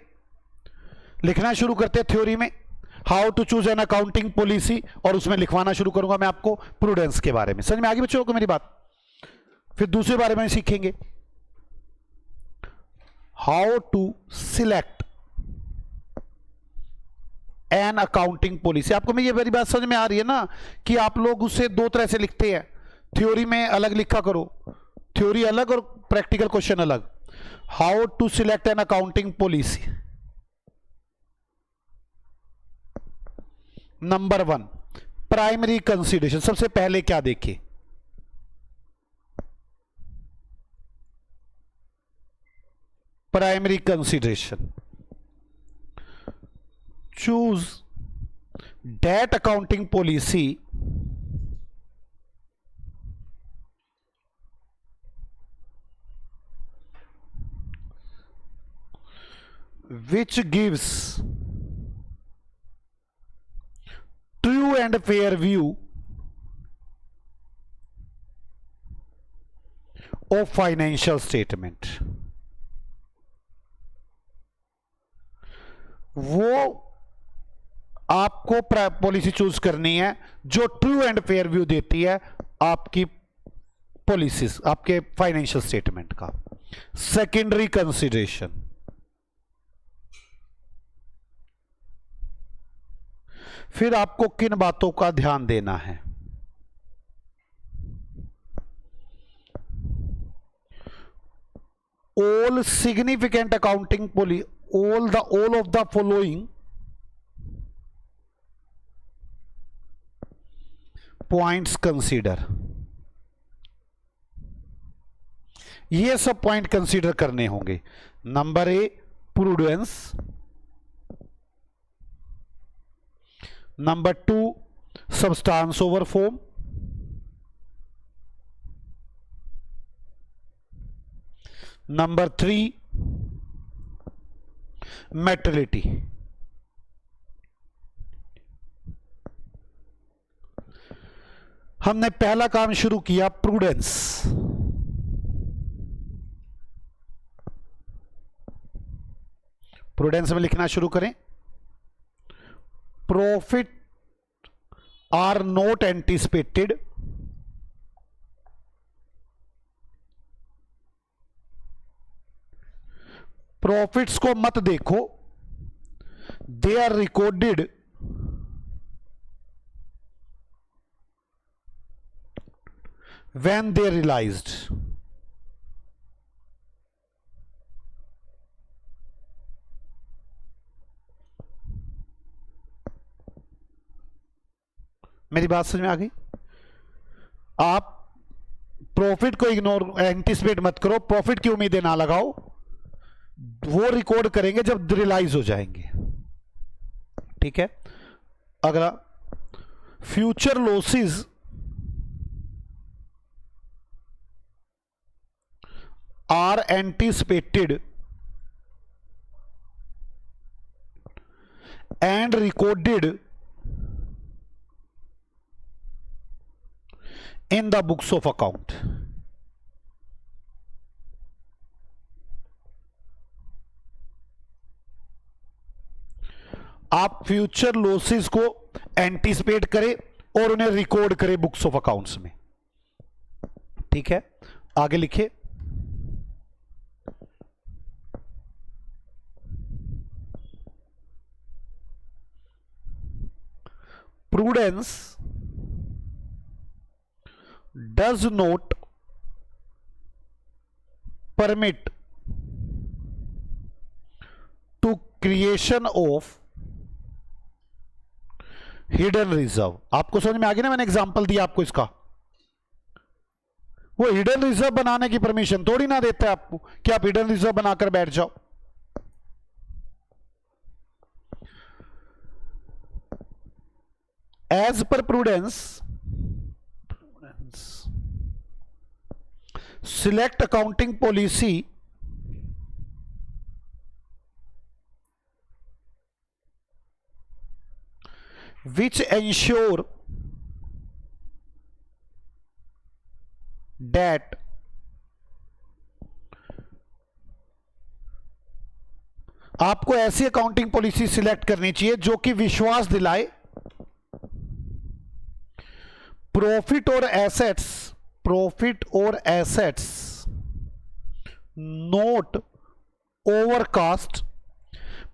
लिखना शुरू करते हैं थ्योरी में, how to choose an accounting policy, और उसमें लिखवाना शुरू करूंगा मैं आपको प्रूडेंस के बारे में। समझ में आ गई बच्चों को मेरी बात? फिर दूसरे बारे में सीखेंगे, how to select an accounting policy. आपको मैं ये मेरी बात समझ में आ रही है ना, कि आप लोग उसे दो तरह से लिखते हैं। थ्योरी में अलग लिखा करो, थ्योरी अलग और प्रैक्टिकल क्वेश्चन अलग. How to select an accounting policy. Number 1, primary consideration. सबसे पहले क्या देखें? Primary consideration. Choose that accounting policy which gives true and fair view of financial statement. वो आपको पॉलिसी चूज करनी है जो ट्रू एंड फेयर व्यू देती है आपकी पॉलिसीज, आपके फाइनेंशियल स्टेटमेंट का. Secondary consideration. फिर आपको किन बातों का ध्यान देना है? all significant accounting policy, all of the following points consider. ये सब पॉइंट कंसीडर करने होंगे. Number A, prudence. Number 2, substance over form. Number 3, मेटलिटी. हमने पहला काम शुरू किया, प्रूडेंस. प्रूडेंस में लिखना शुरू करें. Profit are not anticipated. Profits को मत देखो, they are recorded when they realized. मेरी बात समझ में आ गई? आप प्रॉफिट को इग्नोर, एंटिसिपेट मत करो, प्रॉफिट की उम्मीदें ना लगाओ. वो रिकॉर्ड करेंगे जब रियलाइज हो जाएंगे. ठीक है. अगला, future losses are anticipated and recorded in the books of account. आप फ्यूचर लॉसेस को एंटिसिपेट करें और उन्हें रिकॉर्ड करें बुक्स ऑफ अकाउंट्स में. ठीक है, आगे लिखिए. Prudence does not permit to creation of hidden reserve. आपको समझ में आ गया ना? मैंने एग्जांपल दिया आपको इसका. वो हिडन रिजर्व बनाने की परमिशन थोड़ी ना देता है आपको कि आप हिडन रिजर्व बनाकर बैठ जाओ. As per prudence, select accounting policy which ensure that आपको ऐसी अकाउंटिंग पॉलिसी सिलेक्ट करनी चाहिए जो कि विश्वास दिलाए प्रॉफिट और एसेट्स नोट ओवरकास्ट.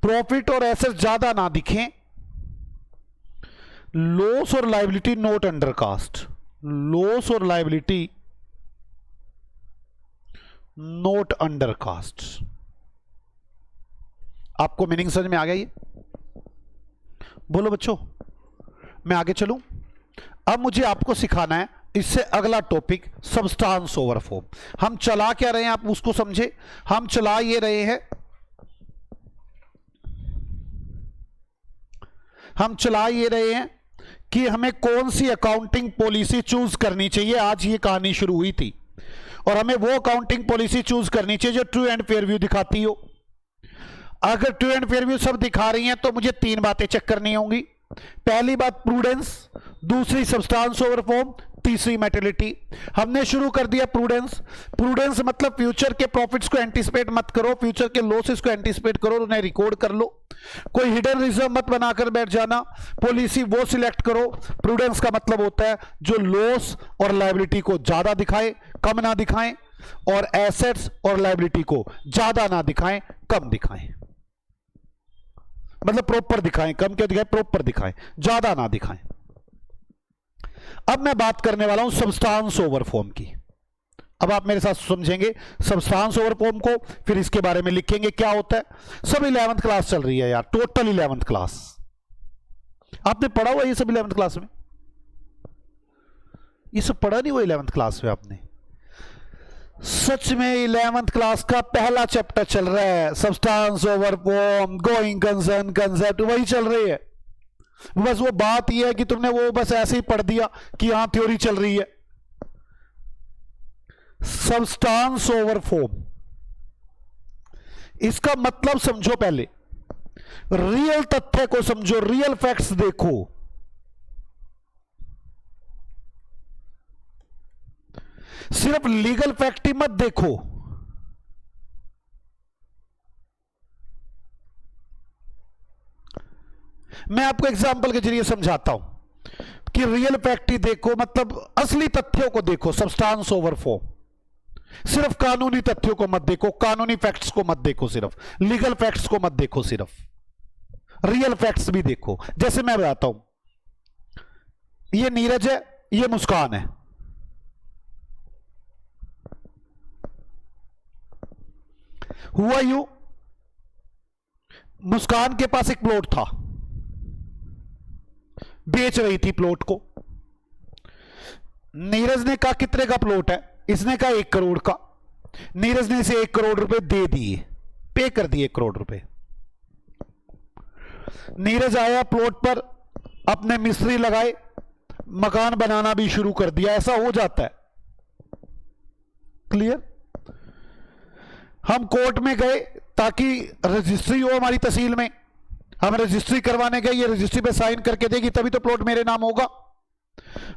प्रॉफिट और एसेट्स ज्यादा ना दिखें, लॉस और लायबिलिटी नोट अंडरकास्ट. लॉस और लायबिलिटी नोट अंडर कास्ट। आपको मीनिंग समझ में आ गया ये? बोलो बच्चों, मैं आगे चलूं? अब मुझे आपको सिखाना है इससे अगला टॉपिक सब्सटेंस ओवर फॉर्म। हम चला क्या रहे हैं आप उसको समझे। हम चला ये रहे हैं, कि हमें कौन सी अकाउंटिंग पॉलिसी चूज करनी चाहिए। आज ये कहानी शुरू हुई थी और हमें वो अकाउंटिंग पॉलिसी चूज करनी चाहिए जो ट्रू एंड फेयर व्यू दिखाती हो। अगर ट्रू एंड फेयर व्यू सब दिखा रही हैं तो मुझे 3 बातें चेक करनी होंगी। पहली बात प्रूडेंस, दूसरी सब्सटेंस ओवर फॉर्म, तीसरी मेटेलिटी। हमने शुरू कर दिया प्रूडेंस। प्रूडेंस मतलब फ्यूचर के प्रॉफिट्स को एंटिसिपेट मत करो, फ्यूचर के लॉसेस को एंटिसिपेट करो, उन्हें रिकॉर्ड कर लो। कोई हिडन रिजर्व मत बनाकर बैठ जाना, पॉलिसी वो सिलेक्ट करो। प्रूडेंस का मतलब होता है जो लॉस और लायबिलिटी को ज्यादा दिखाए कम ना दिखाएं, और एसेट्स और लायबिलिटी को ज्यादा ना दिखाएं कम दिखाएं। मतलब प्रॉपर दिखाएं, कम क्यों दिखाएं, प्रॉपर दिखाएं, ज्यादा ना दिखाएं। अब मैं बात करने वाला हूं सब्सटेंस ओवर फॉर्म की। अब आप मेरे साथ समझेंगे सब्सटेंस ओवर फॉर्म को, फिर इसके बारे में लिखेंगे क्या होता है। सब 11th क्लास चल रही है यार, टोटल 11th क्लास। आपने पढ़ा हुआ ये सब 11th क्लास में? ये सब पढ़ा नहीं हुआ 11th क्लास में आपने? सच में 11th क्लास का पहला चैप्टर चल रहा है, substance over form, going concern, concept, वही चल रही है। बस वो बात यह है कि तुमने वो बस ऐसे ही पढ़ दिया कि यहां थ्योरी चल रही है। सब्सटेंस ओवर फॉर्म, इसका मतलब समझो, पहले रियल तथ्य को समझो, रियल फैक्ट्स देखो। सिर्फ लीगल फैक्ट ही मत देखो। मैं आपको एग्जांपल के जरिए समझाता हूं कि रियल फैक्ट ही देखो, मतलब असली तथ्यों को देखो। सब्सटेंस ओवर फॉर्म, सिर्फ कानूनी तथ्यों को मत देखो, कानूनी फैक्ट्स को मत देखो, सिर्फ लीगल फैक्ट्स को मत देखो, सिर्फ रियल फैक्ट्स भी देखो। जैसे मैं बताता हूं, ये नीरज है, ये मुस्कान है। हुआ यूं, मुस्कान के पास एक प्लॉट था, बेच रही थी प्लॉट को। नीरज ने कहा कितने का प्लॉट है, इसने कहा 1 करोड़ का। नीरज ने इसे 1 करोड़ रुपए दे दिए, पे कर दिए 1 करोड़ रुपए। नीरज आया प्लॉट पर, अपने मिस्त्री लगाए, मकान बनाना भी शुरू कर दिया। ऐसा हो जाता है, क्लियर। हम कोर्ट में गए ताकि रजिस्ट्री हो हमारी तहसील में, हम रजिस्ट्री करवाने गए, ये रजिस्ट्री पे साइन करके देगी तभी तो प्लॉट मेरे नाम होगा।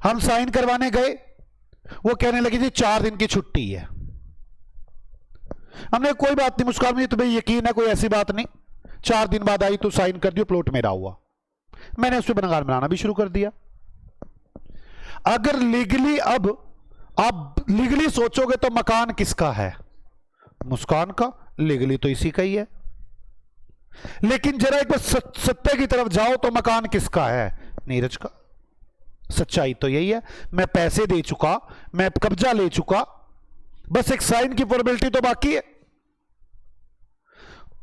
हम साइन करवाने गए, वो कहने लगी थी 4 दिन की छुट्टी है। हमने कोई बात नहीं मुस्कान, मुझे तुम्हें यकीन है कोई ऐसी बात नहीं, 4 दिन बाद आई तो साइन कर दियो, प्लॉट मेरा हुआ। मैंने उस पर मकान बनाना भी शुरू कर दिया। अगर लीगली, अब आप लीगली सोचोगे तो मकान किसका है? मुस्कान का। लीगली तो इसी का ही है। लेकिन जरा एक बार सत्य की तरफ जाओ तो मकान किसका है? नीरज का। सच्चाई तो यही है, मैं पैसे दे चुका, मैं कब्जा ले चुका, बस एक साइन की फॉर्मेलिटी तो बाकी है।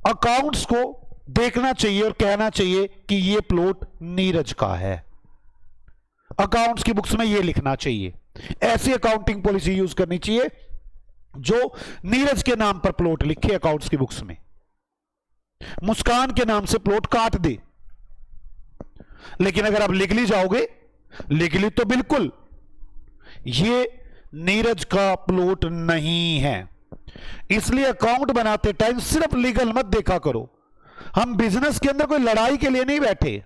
अकाउंट्स को देखना चाहिए और कहना चाहिए कि यह प्लॉट नीरज का है। अकाउंट्स की बुक्स में यह लिखना चाहिए। ऐसी अकाउंटिंग पॉलिसी यूज करनी चाहिए जो नीरज के नाम पर प्लॉट लिखे अकाउंट्स की बुक्स में, मुस्कान के नाम से प्लॉट काट दे। लेकिन अगर आप लीगली जाओगे, लीगली तो बिल्कुल ये नीरज का प्लॉट नहीं है। इसलिए अकाउंट बनाते टाइम सिर्फ लीगल मत देखा करो। हम बिजनेस के अंदर कोई लड़ाई के लिए नहीं बैठे,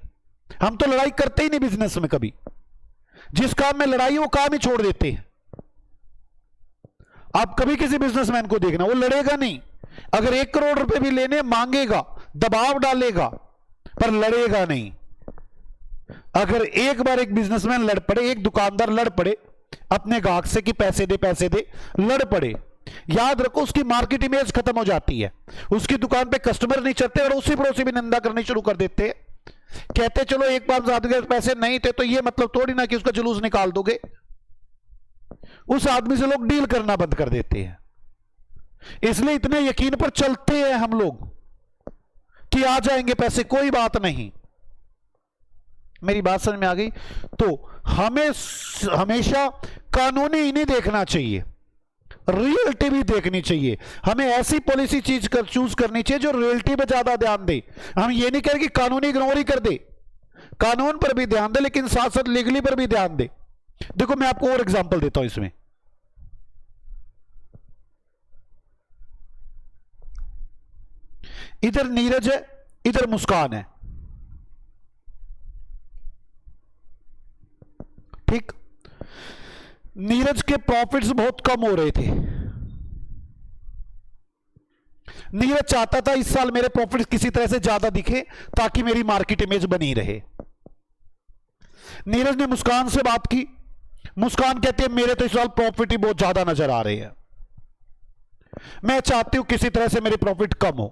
हम तो लड़ाई करते ही नहीं बिजनेस में कभी। जिस काम में लड़ाई है वो काम ही छोड़ देते हैं। आप कभी किसी बिजनेसमैन को देखना, वो लड़ेगा नहीं। अगर 1 करोड़ रुपए भी लेने मांगेगा, दबाव डालेगा, पर लड़ेगा नहीं। अगर एक बार एक बिजनेसमैन लड़ पड़े, एक दुकानदार लड़ पड़े अपने ग्राहक से कि पैसे दे, लड़ पड़े, याद रखो उसकी मार्केट इमेज खत्म हो जाती है। उसकी दुकान पे कस्टमर नहीं चलते और उसी पड़ोसी भी निंदा करनी शुरू कर देते हैं। कहते चलो एक बार आदमी के पैसे नहीं थे तो ये मतलब थोड़ी ना कि उसका जुलूस निकाल दोगे। उस आदमी से लोग डील करना बंद कर देते हैं। इसलिए इतने यकीन पर चलते हैं हम लोग कि आ जाएंगे पैसे, कोई बात नहीं। मेरी बात समझ में आ गई? तो हमें हमेशा कानूनी ही नहीं देखना चाहिए, रियलिटी भी देखनी चाहिए। हमें ऐसी पॉलिसी चूज करनी चाहिए जो रियलिटी पे ज्यादा ध्यान दे। हम ये नहीं करें कि कानूनी इग्नोर ही कर दे, कानून पर भी ध्यान दे लेकिन साथ साथ लीगली पर भी ध्यान दे। देखो मैं आपको और एग्जांपल देता हूं इसमें। इधर नीरज है, इधर मुस्कान है, ठीक। नीरज के प्रॉफिट्स बहुत कम हो रहे थे। नीरज चाहता था इस साल मेरे प्रॉफिट्स किसी तरह से ज्यादा दिखे ताकि मेरी मार्केट इमेज बनी रहे। नीरज ने मुस्कान से बात की, मुस्कान कहती है मेरे तो इस साल प्रॉफिट ही बहुत ज्यादा नजर आ रहे हैं, मैं चाहती हूं किसी तरह से मेरे प्रॉफिट कम हो।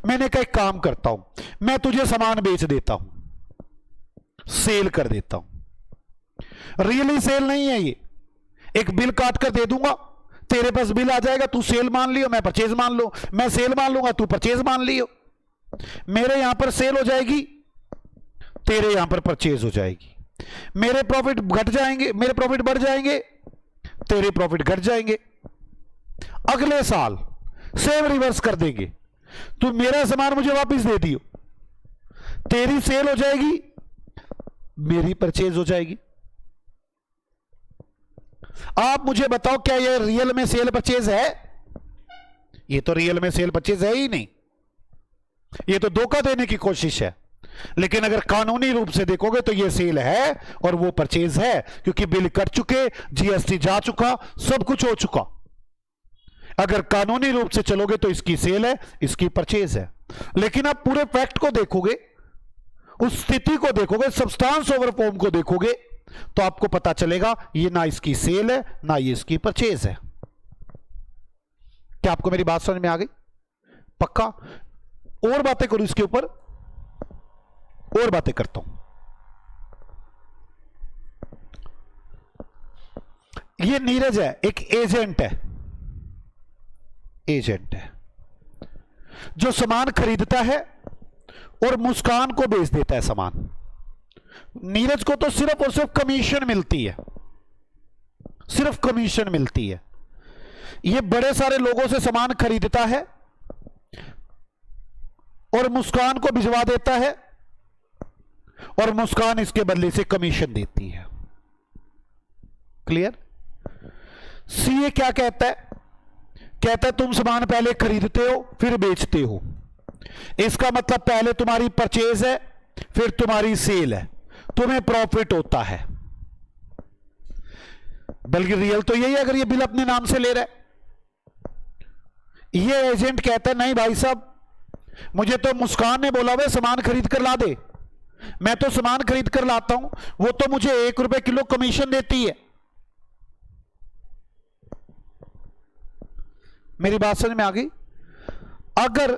मैंने कहा एक काम करता हूं, मैं तुझे सामान बेच देता हूं, सेल कर देता हूं। रियली सेल नहीं है ये, एक बिल काट कर दे दूंगा, तेरे पास बिल आ जाएगा, तू सेल मान लियो, मैं परचेज मान लो, मैं सेल मान लूंगा, तू परचेज मान लियो। मेरे यहां पर सेल हो जाएगी, तेरे यहां पर परचेज हो जाएगी। मेरे प्रॉफिट घट जाएंगे, मेरे प्रॉफिट बढ़ जाएंगे, तेरे प्रॉफिट घट जाएंगे। अगले साल सेम रिवर्स कर देंगे, तू मेरा सामान मुझे वापस दे दियो, तेरी सेल हो जाएगी, मेरी परचेज हो जाएगी। आप मुझे बताओ क्या ये रियल में सेल परचेज है? ये तो रियल में सेल परचेज है ही नहीं, ये तो धोखा देने की कोशिश है। लेकिन अगर कानूनी रूप से देखोगे तो ये सेल है और वो परचेज है, क्योंकि बिल कट चुके, जीएसटी जा चुका, सब कुछ हो चुका। अगर कानूनी रूप से चलोगे तो इसकी सेल है, इसकी परचेज है। लेकिन आप पूरे फैक्ट को देखोगे, उस स्थिति को देखोगे, सब्सटेंस ओवर फॉर्म को देखोगे, तो आपको पता चलेगा ये ना इसकी सेल है ना ये इसकी परचेज है। क्या आपको मेरी बात समझ में आ गई? पक्का? और बातें करूं इसके ऊपर, और बातें करता हूं। ये नीरज है, एक एजेंट है, एजेंट है जो सामान खरीदता है और मुस्कान को बेच देता है सामान। नीरज को तो सिर्फ और सिर्फ कमीशन मिलती है, सिर्फ कमीशन मिलती है। ये बड़े सारे लोगों से सामान खरीदता है और मुस्कान को भिजवा देता है और मुस्कान इसके बदले से कमीशन देती है। क्लियर? सीए क्या कहता है? कहता है तुम सामान पहले खरीदते हो फिर बेचते हो, इसका मतलब पहले तुम्हारी परचेज है फिर तुम्हारी सेल है, तुम्हें प्रॉफिट होता है। बल्कि रियल तो यही है अगर ये बिल अपने नाम से ले रहा है। ये एजेंट कहता है नहीं भाई साहब, मुझे तो मुस्कान ने बोला हुआ सामान खरीद कर ला दे, मैं तो सामान खरीद कर लाता हूं, वो तो मुझे 1 रुपए किलो कमीशन देती है। मेरी बात समझ में आ गई? अगर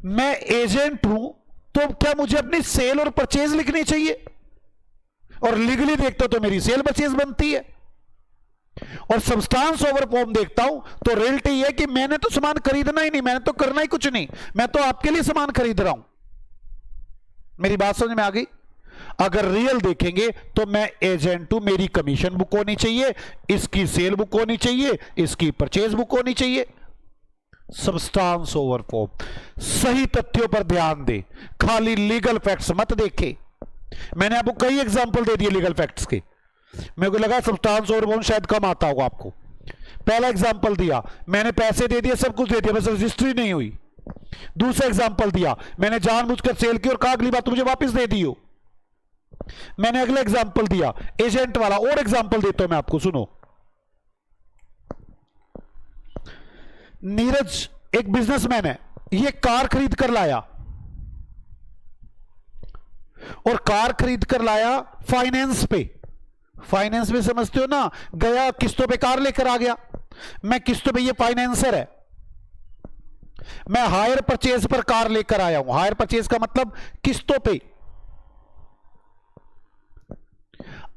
मैं एजेंट हूं तो क्या मुझे अपनी सेल और परचेज लिखनी चाहिए? और लीगली देखता तो मेरी सेल परचेज बनती है। और सब्सटेंस ओवर फॉर्म देखता हूं तो रियलिटी है कि मैंने तो सामान खरीदना ही नहीं, मैंने तो करना ही कुछ नहीं, मैं तो आपके लिए सामान खरीद रहा हूं। मेरी बात समझ में आ गई? अगर रियल देखेंगे तो मैं एजेंट हूं, मेरी कमीशन बुक होनी चाहिए, इसकी सेल बुक होनी चाहिए, इसकी परचेज बुक होनी चाहिए। सब्सटेंस ओवर फॉर्म, सही तथ्यों पर ध्यान दे, खाली लीगल फैक्ट्स मत देखे। मैंने आपको कई एग्जांपल दे दिए लीगल फैक्ट्स के, मेरे को लगा सब्सटेंस ओवर फॉर्म शायद कम आता होगा आपको। पहला एग्जांपल दिया, मैंने पैसे दे दिए, सब कुछ दे दिया, बस रजिस्ट्री नहीं हुई। दूसरा एग्जांपल दिया, मैंने जानबूझकर सेल की और कहा अगली बार तुम मुझे वापस दे दियो। मैंने अगला एग्जांपल दिया एजेंट वाला, और एग्जांपल देता हूं मैं आपको, सुनो। नीरज एक बिजनेसमैन है, ये कार खरीद कर लाया, और कार खरीद कर लाया फाइनेंस पे। फाइनेंस में समझते हो ना, गया किस्तों पे कार लेकर आ गया, मैं किस्तों पे, ये फाइनेंसर है, मैं हायर परचेज पर कार लेकर आया हूं। हायर परचेज का मतलब किस्तों पे।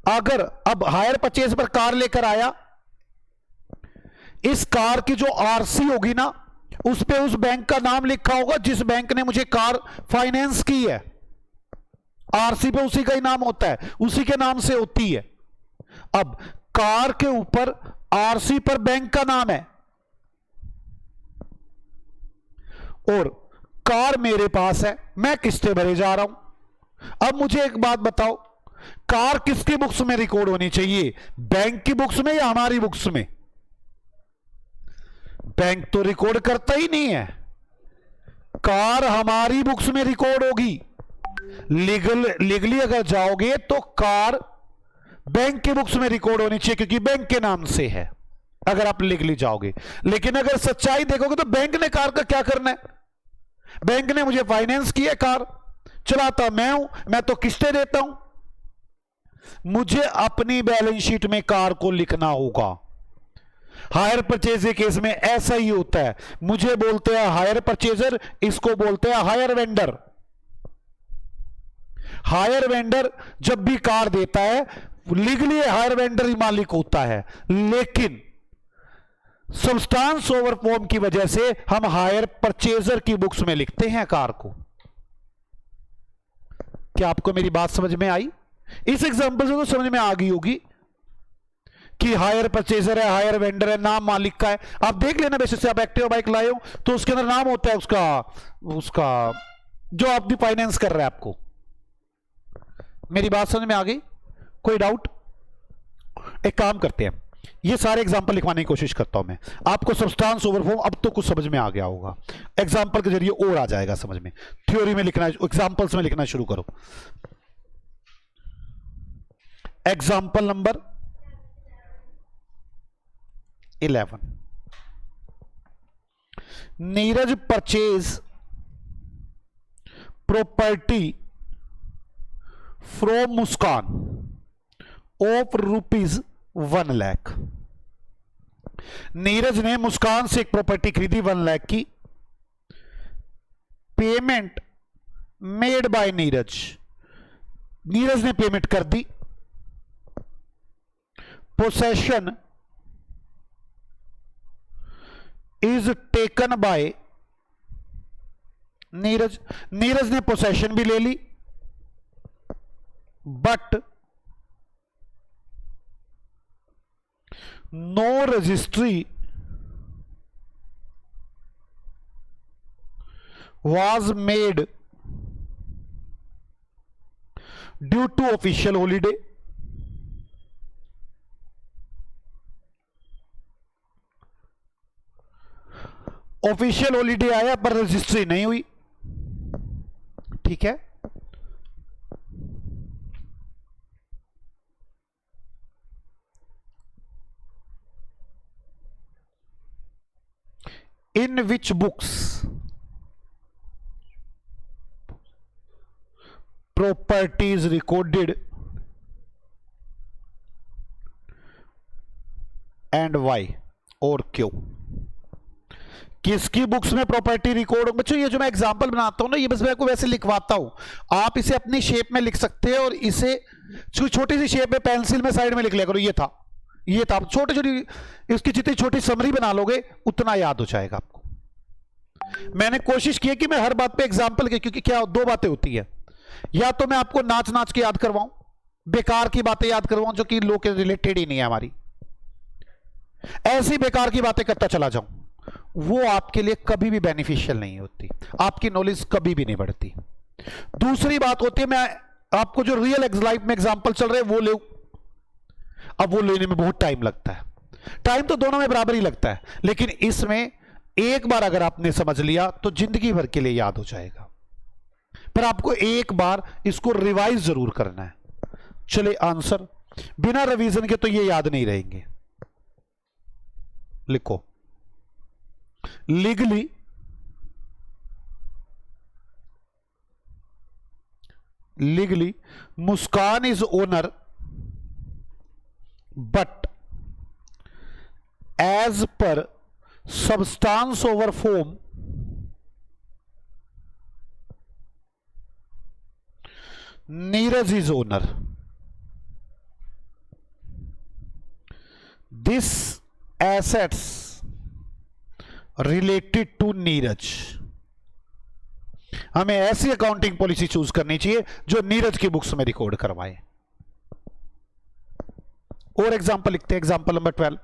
अगर अब हायर परचेज पर कार लेकर आया, इस कार की जो आरसी होगी ना, उस पे उस बैंक का नाम लिखा होगा जिस बैंक ने मुझे कार फाइनेंस की है। आरसी पे उसी का ही नाम होता है, उसी के नाम से होती है। अब कार के ऊपर आरसी पर बैंक का नाम है और कार मेरे पास है, मैं किस्तें भरे जा रहा हूं। अब मुझे एक बात बताओ, कार किसकी बुक्स में रिकॉर्ड होनी चाहिए, बैंक की बुक्स में या हमारी बुक्स में? बैंक तो रिकॉर्ड करता ही नहीं है, कार हमारी बुक्स में रिकॉर्ड होगी। लीगली अगर जाओगे तो कार बैंक के बुक्स में रिकॉर्ड होनी चाहिए क्योंकि बैंक के नाम से है, अगर आप लीगली जाओगे। लेकिन अगर सच्चाई देखोगे तो बैंक ने कार का क्या करना है? बैंक ने मुझे फाइनेंस की है, कार चलाता मैं हूं, मैं तो किस्तें देता हूं। मुझे अपनी बैलेंस शीट में कार को लिखना होगा। हायर परचेज के केस में ऐसा ही होता है, मुझे बोलते हैं हायर परचेजर, इसको बोलते हैं हायर वेंडर। हायर वेंडर जब भी कार देता है लीगली हायर वेंडर ही मालिक होता है, लेकिन सब्सटेंस ओवर फॉर्म की वजह से हम हायर परचेजर की बुक्स में लिखते हैं कार को। क्या आपको मेरी बात समझ में आई? इस एग्जांपल से तो समझ में आ गई होगी कि हायर परचेजर है, हायर वेंडर है, नाम मालिक का है। आप देख लेना, वैसे से आप एक्टिवा बाइक लाए हो तो उसके अंदर नाम होता है उसका जो आप भी फाइनेंस कर रहे हैं। आपको मेरी बात समझ में आ गई? कोई डाउट? एक काम करते हैं, ये सारे एग्जांपल लिखवाने की कोशिश करता हूं मैं। आपको सब्सटेंस ओवर फॉर्म अब तो कुछ समझ में आ गया होगा, एग्जांपल के जरिए और आ जाएगा समझ में। थ्योरी में लिखना, एग्जांपल्स में लिखना शुरू करो। Example number 11, Neeraj purchase property from Muskaan of ₹1 lakh. Neeraj ने मुस्कान से एक प्रॉपर्टी खरीदी 1 लाख की। Payment made by Neeraj, Neeraj ने पेमेंट कर दी। Possession is taken by Neeraj, Neeraj ने पोसेशन भी ले ली, but no registry was made due to official holiday। Official holiday आया पर रजिस्ट्री नहीं हुई, ठीक है। In which books property is recorded and why, और क्यों, किसकी बुक्स में प्रॉपर्टी रिकॉर्ड हो। बच्चों ये जो मैं एग्जांपल बनाता हूं ना, ये बस मैं आपको वैसे लिखवाता हूं, आप इसे अपनी शेप में लिख सकते हैं और इसे छोटी सी शेप में पेंसिल में साइड में लिख लिया करो। ये था, ये था, छोटी छोटी इसकी जितनी छोटी समरी बना लोगे उतना याद हो जाएगा आपको। मैंने कोशिश की है कि मैं हर बात पे एग्जांपल के, क्योंकि क्या दो बातें होती है, या तो मैं आपको नाच नाच के याद करवाऊं, बेकार की बातें याद करवाऊं जो कि लोग के रिलेटेड ही नहीं है हमारी, ऐसी बेकार की बातें करता चला जाऊं, वो आपके लिए कभी भी बेनिफिशियल नहीं होती, आपकी नॉलेज कभी भी नहीं बढ़ती। दूसरी बात होती है, मैं आपको जो रियल लाइफ में एग्जांपल चल रहे हैं वो ले, अब वो लेने में बहुत टाइम लगता है, टाइम तो दोनों में बराबर ही लगता है, लेकिन इसमें एक बार अगर आपने समझ लिया तो जिंदगी भर के लिए याद हो जाएगा, पर आपको एक बार इसको रिवाइज जरूर करना है। चले आंसर, बिना रिवीजन के तो ये याद नहीं रहेंगे। लिखो, legally Muskan is owner but as per substance over form Neeraj is owner. This assets related to Neeraj. हमें ऐसी अकाउंटिंग पॉलिसी चूज करनी चाहिए जो नीरज की बुक्स में रिकॉर्ड करवाए। और एग्जांपल लिखते हैं, example number 12।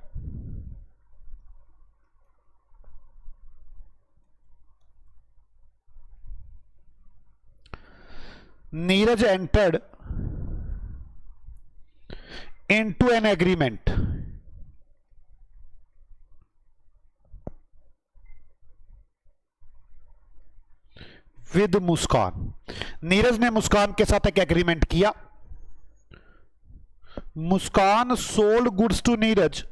Neeraj entered into an agreement with Muskaan. Neeraj ने मुस्कान के साथ एक एग्रीमेंट किया। Muskaan sold goods to Neeraj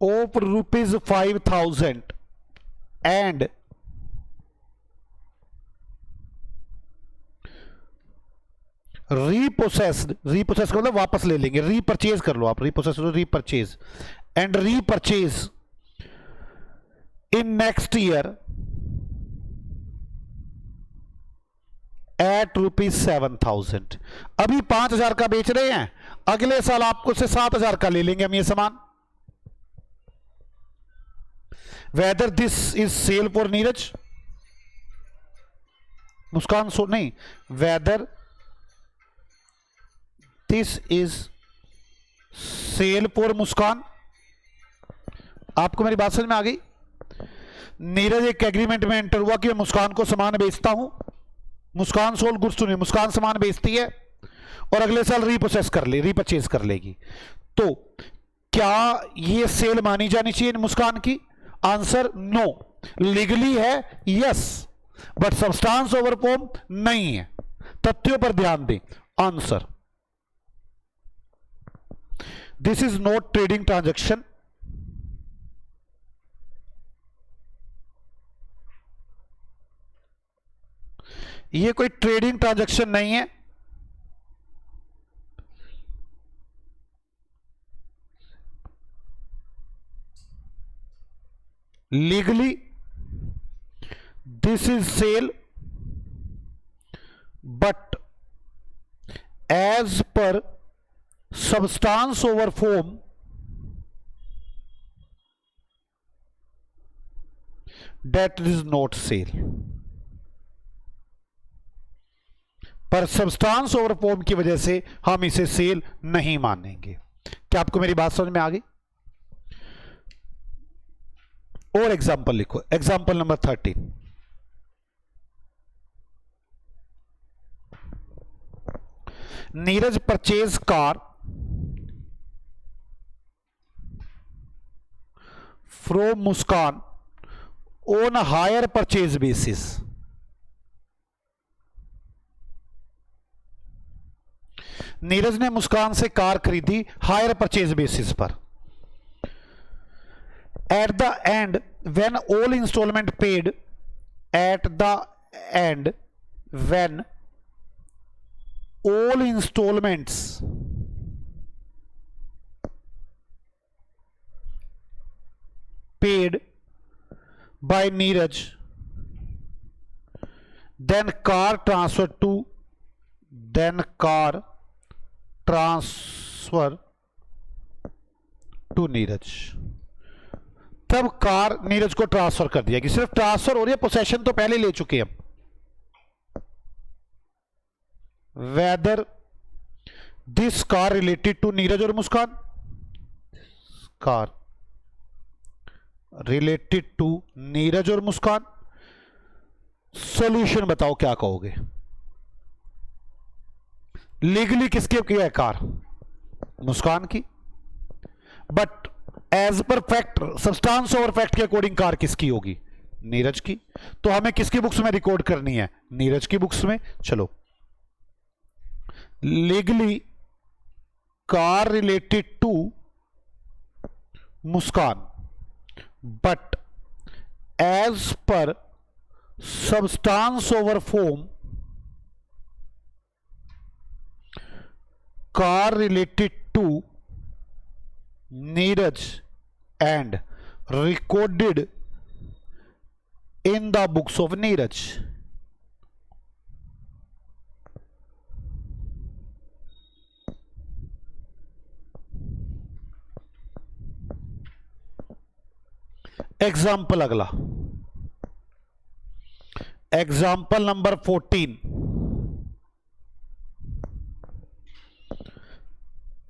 of rupees 5,000 and repossessed, repossess का मतलब वापस ले लेंगे, रीपरचेज कर लो आप, repossess repurchase, and repurchase in next year at ₹7,000। अभी 5,000 का बेच रहे हैं, अगले साल आपको से 7,000 का ले लेंगे हम ये सामान। Whether this is sale for Neeraj, Muskaan सो नहीं, whether this is sale for Muskaan. आपको मेरी बात समझ में आ गई? नीरज एक एग्रीमेंट में एंटर हुआ कि मैं मुस्कान को सामान बेचता हूं। मुस्कान सोल्ड गुड्स टू, मुस्कान सामान बेचती है और अगले साल रीप्रोसेस कर ले, रीपरचेज कर लेगी। तो क्या ये सेल मानी जानी चाहिए मुस्कान की? Answer no. लीगली है yes, but substance over form नहीं है। तथ्यों पर ध्यान दें। Answer, this is not trading transaction. ये कोई ट्रेडिंग ट्रांजैक्शन नहीं है। Legally this is sale, but as per substance over form that is not sale। पर सब्सटेंस ओवर फॉर्म की वजह से हम इसे सेल नहीं मानेंगे। क्या आपको मेरी बात समझ में आ गई? और एग्जांपल लिखो, example number 13। Neeraj purchase car from Muskan on hire purchase basis. Neeraj ने मुस्कान से कार खरीदी हायर परचेज बेसिस पर। At the end when all installment paid, at the end when all installments paid by Neeraj, then car transfer to Neeraj. तब car Neeraj को transfer कर दिया कि सिर्फ ट्रांसफर हो रही है, पोसेशन तो पहले ले चुके हैं। Whether this car related to Neeraj और Muskan, car related to Neeraj और मुस्कान। सॉल्यूशन बताओ क्या कहोगे? लीगली किसके किया है कार? मुस्कान की। But as per fact, substance over fact के अकॉर्डिंग कार किसकी होगी? नीरज की। तो हमें किसकी बुक्स में रिकॉर्ड करनी है? नीरज की बुक्स में। चलो, legally car related to Muskan, but as per substance over form car related to Neeraj and recorded in the books of Neeraj। Example अगला, example number 14,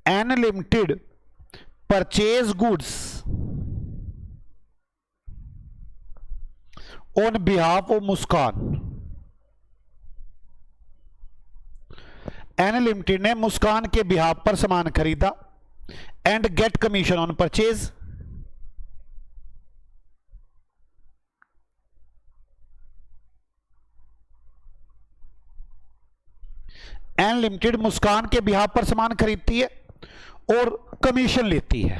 an limited purchase goods on behalf of Muskaan. An limited ने मुस्कान के behalf पर सामान खरीदा and get commission on purchase. An limited Muskaan के behalf पर सामान खरीदती है और कमीशन लेती है।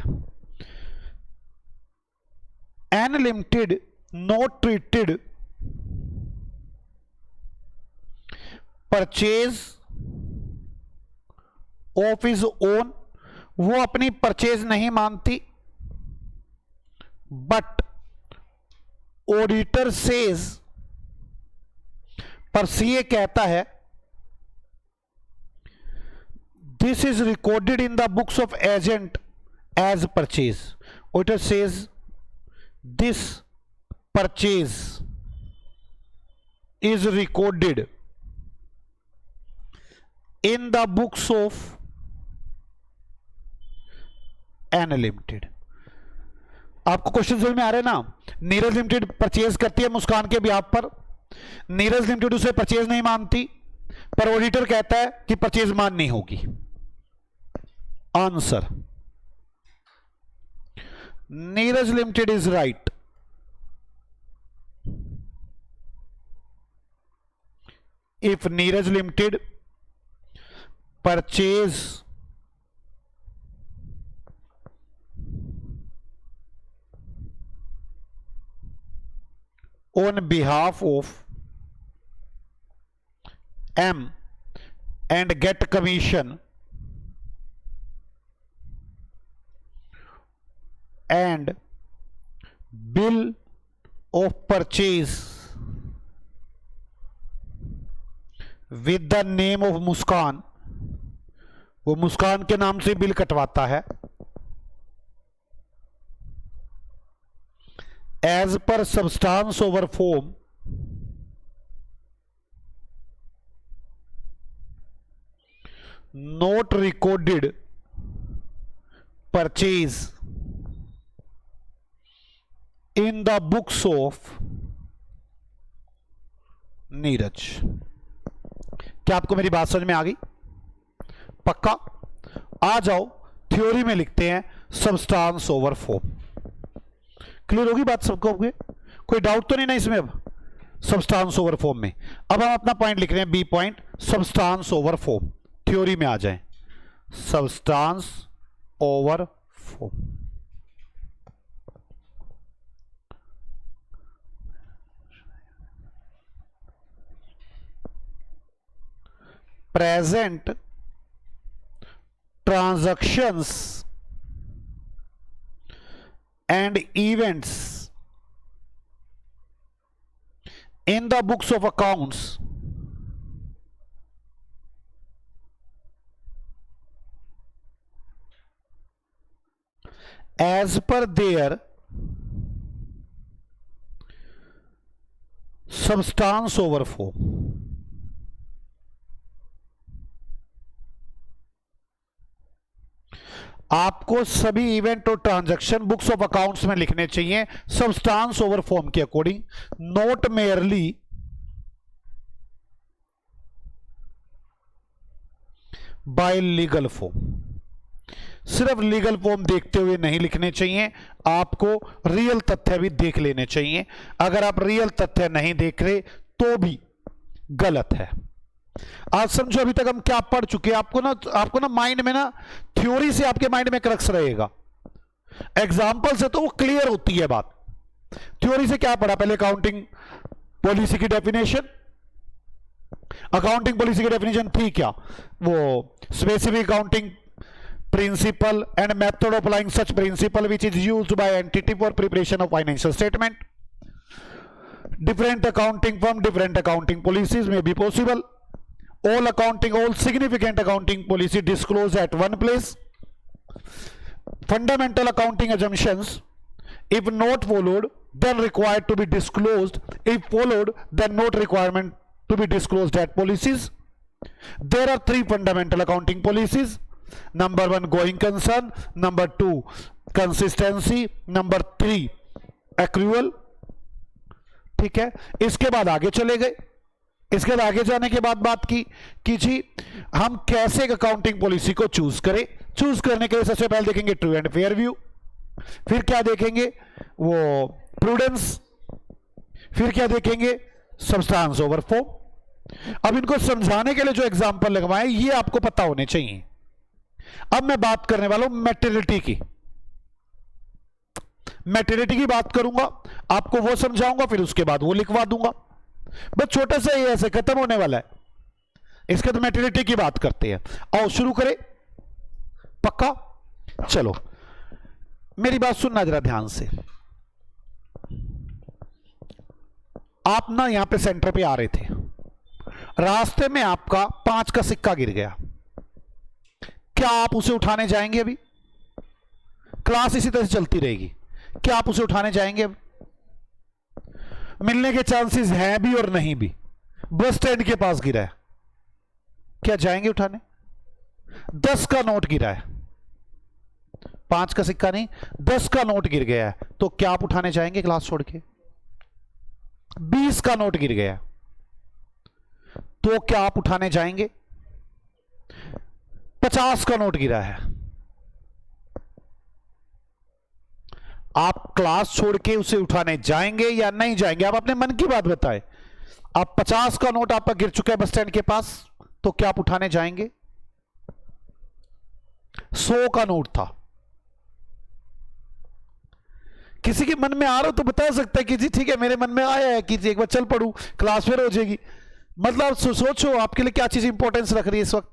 N limited not treated purchase of is own, वो अपनी परचेज नहीं मानती, बट ऑडिटर सेज, पर सीए कहता है this is recorded in the books of agent as purchase. Auditor says this purchase is recorded in the books of N limited. आपको question समझ में आ रहे हैं ना। नीरज लिमिटेड परचेज करती है मुस्कान के बिहाफ पर, नीरज लिमिटेड उसे परचेज नहीं मानती, पर ऑडिटर कहता है कि परचेज माननी होगी। Answer, Neeraj limited is right. If Neeraj limited purchase on behalf of M and get commission and bill of purchase with the name of मुस्कान, वो मुस्कान के नाम से बिल कटवाता है, as per substance over form not recorded purchase in the books of Neeraj. क्या आपको मेरी बात समझ में आ गई? पक्का? आ जाओ थ्योरी में लिखते हैं सबस्टांस ओवर फॉर्म। क्लियर होगी बात सबको? कोई डाउट तो नहीं ना इसमें? अब सबस्टांस ओवर फॉर्म में अब हम अपना पॉइंट लिख रहे हैं, B point, substance over form. Theory में आ जाए, substance over form. Present transactions and events in the books of accounts as per their substance over form। आपको सभी इवेंट और ट्रांजैक्शन बुक्स ऑफ अकाउंट्स में लिखने चाहिए सबस्टांस ओवर फॉर्म के according, note merely bye legal form. सिर्फ legal form देखते हुए नहीं लिखने चाहिए, आपको रियल तथ्य भी देख लेने चाहिए। अगर आप रियल तथ्य नहीं देख रहे तो भी गलत है। आज समझो अभी तक हम क्या पढ़ चुके हैं। आपको ना माइंड में ना थ्योरी से आपके माइंड में क्रक्स रहेगा, एग्जाम्पल से तो वो क्लियर होती है बात। थ्योरी से क्या पढ़ा? पहले अकाउंटिंग पॉलिसी की डेफिनेशन। अकाउंटिंग पॉलिसी की डेफिनेशन थी क्या? वो specific accounting principle and method of applying such principle which is used by entity for preparation of financial statement. Different accounting form, different accounting policies may be possible. all significant accounting policy disclosed at one place. Fundamental accounting assumptions If not followed, then required to be disclosed. If followed, then not requirement to be disclosed at policies. There are three fundamental accounting policies. Number one, going concern. Number two, consistency. Number three, accrual. ठीक है, इसके बाद आगे चले गए। इसके बाद आगे जाने के बाद बात की कि जी हम कैसे एक अकाउंटिंग पॉलिसी को चूज करें। चूज करने के लिए सबसे पहले देखेंगे ट्रू एंड फेयर व्यू, फिर क्या देखेंगे वो प्रूडेंस, फिर क्या देखेंगे सब्सटेंस ओवर फॉर्म। अब इनको समझाने के लिए जो एग्जांपल लगवाए ये आपको पता होने चाहिए। अब मैं बात करने वाला हूं मैटरनिटी की। मैटरनिटी की बात करूंगा, आपको वो समझाऊंगा, फिर उसके बाद वो लिखवा दूंगा। बस छोटा सा ये ऐसे खत्म होने वाला है। इसके तो मैटरनिटी की बात करते हैं। आओ शुरू करें, पक्का? चलो मेरी बात सुनना जरा ध्यान से। आप ना यहां पे सेंटर पे आ रहे थे, रास्ते में आपका 5 का सिक्का गिर गया। क्या आप उसे उठाने जाएंगे? अभी क्लास इसी तरह से चलती रहेगी। क्या आप उसे उठाने जाएंगे? अब मिलने के चांसेस हैं भी और नहीं भी। बस स्टैंड के पास गिरा है, क्या जाएंगे उठाने? 10 का नोट गिरा है, 5 का सिक्का नहीं, 10 का नोट गिर गया है, तो क्या आप उठाने जाएंगे क्लास छोड़ के? 20 का नोट गिर गया तो क्या आप उठाने जाएंगे? 50 का नोट गिरा है, आप क्लास छोड़ के उसे उठाने जाएंगे या नहीं जाएंगे? आप अपने मन की बात बताएं। आप 50 का नोट आपका गिर चुका है बस स्टैंड के पास, तो क्या आप उठाने जाएंगे? 100 का नोट था, किसी के मन में आ रहा हो तो बता सकता है कि जी ठीक है मेरे मन में आया है कि एक बार चल पढ़ू, क्लास फिर हो जाएगी। मतलब सोचो आपके लिए क्या चीज इंपॉर्टेंस रख रही है इस वक्त।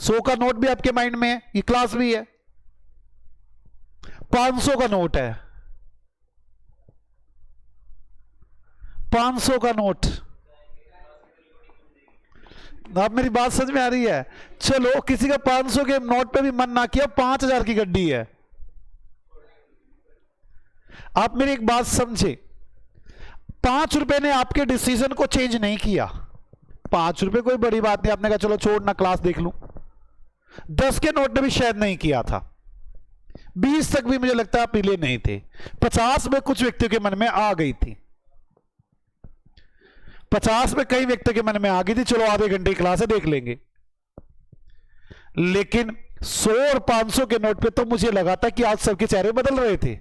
100 का नोट भी आपके माइंड में है, ये क्लास भी है। 500 का नोट है, 500 का नोट। आप मेरी बात समझ में आ रही है? चलो किसी का 500 के नोट पे भी मन ना किया, 5000 की गड्डी है। आप मेरी एक बात समझे, 5 रुपए ने आपके डिसीजन को चेंज नहीं किया। 5 रुपए कोई बड़ी बात नहीं, आपने कहा चलो छोड़ ना क्लास देख लूं। 10 के नोट ने भी शायद नहीं किया था, 20 तक भी मुझे लगता है पीले नहीं थे, 50 में कुछ व्यक्तियों के मन में आ गई थी, 50 में कई व्यक्तियों के मन में आ गई थी, चलो आधे घंटे की क्लास है देख लेंगे। लेकिन 100 और 500 के नोट पे तो मुझे लगा था कि आज सबके चेहरे बदल रहे थे।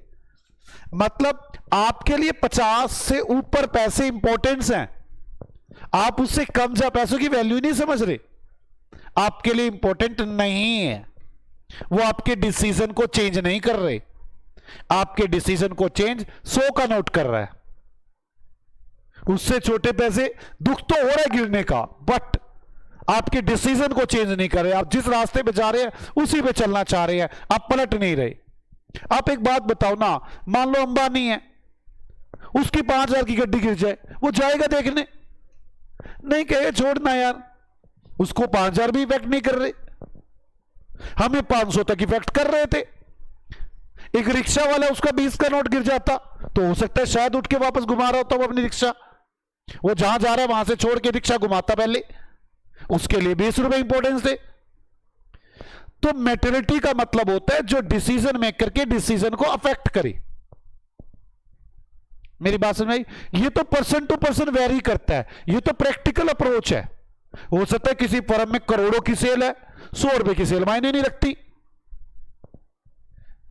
मतलब आपके लिए 50 से ऊपर पैसे इंपॉर्टेंस हैं, आप उससे कम जा पैसों की वैल्यू नहीं समझ रहे। आपके लिए इंपॉर्टेंट नहीं है, वो आपके डिसीजन को चेंज नहीं कर रहे। आपके डिसीजन को चेंज 100 का नोट कर रहा है। उससे छोटे पैसे, दुख तो हो रहा है गिरने का, बट आपके डिसीजन को चेंज नहीं कर रहे। आप जिस रास्ते पे जा रहे हैं उसी पे चलना चाह रहे हैं, आप पलट नहीं रहे। आप एक बात बताओ ना, मान लो अंबानी है, उसकी 5000 की गड्डी गिर जाए, वो जाएगा देखने? नहीं कहे छोड़ना यार, उसको 5000 भी इफेक्ट नहीं कर रहे, हमें 500 तक इफेक्ट कर रहे थे। एक रिक्शा वाला, उसका 20 का नोट गिर जाता तो हो सकता है शायद उठ के वापस घुमा रहा होता वो अपनी रिक्शा। वो जहां जा रहा है वहां से छोड़ के रिक्शा घुमाता पहले, उसके लिए 20 रुपए इंपॉर्टेंस थे। तो मैटरिटी का मतलब होता है जो डिसीजन मेकर के डिसीजन को अफेक्ट करे। मेरी बात समझ में? ये तो पर्सन टू पर्सन वेरी करता है, ये तो प्रैक्टिकल अप्रोच है। हो सकता है किसी फर्म में करोड़ों की सेल है, 100 रुपए की सेल मायने नहीं रखती।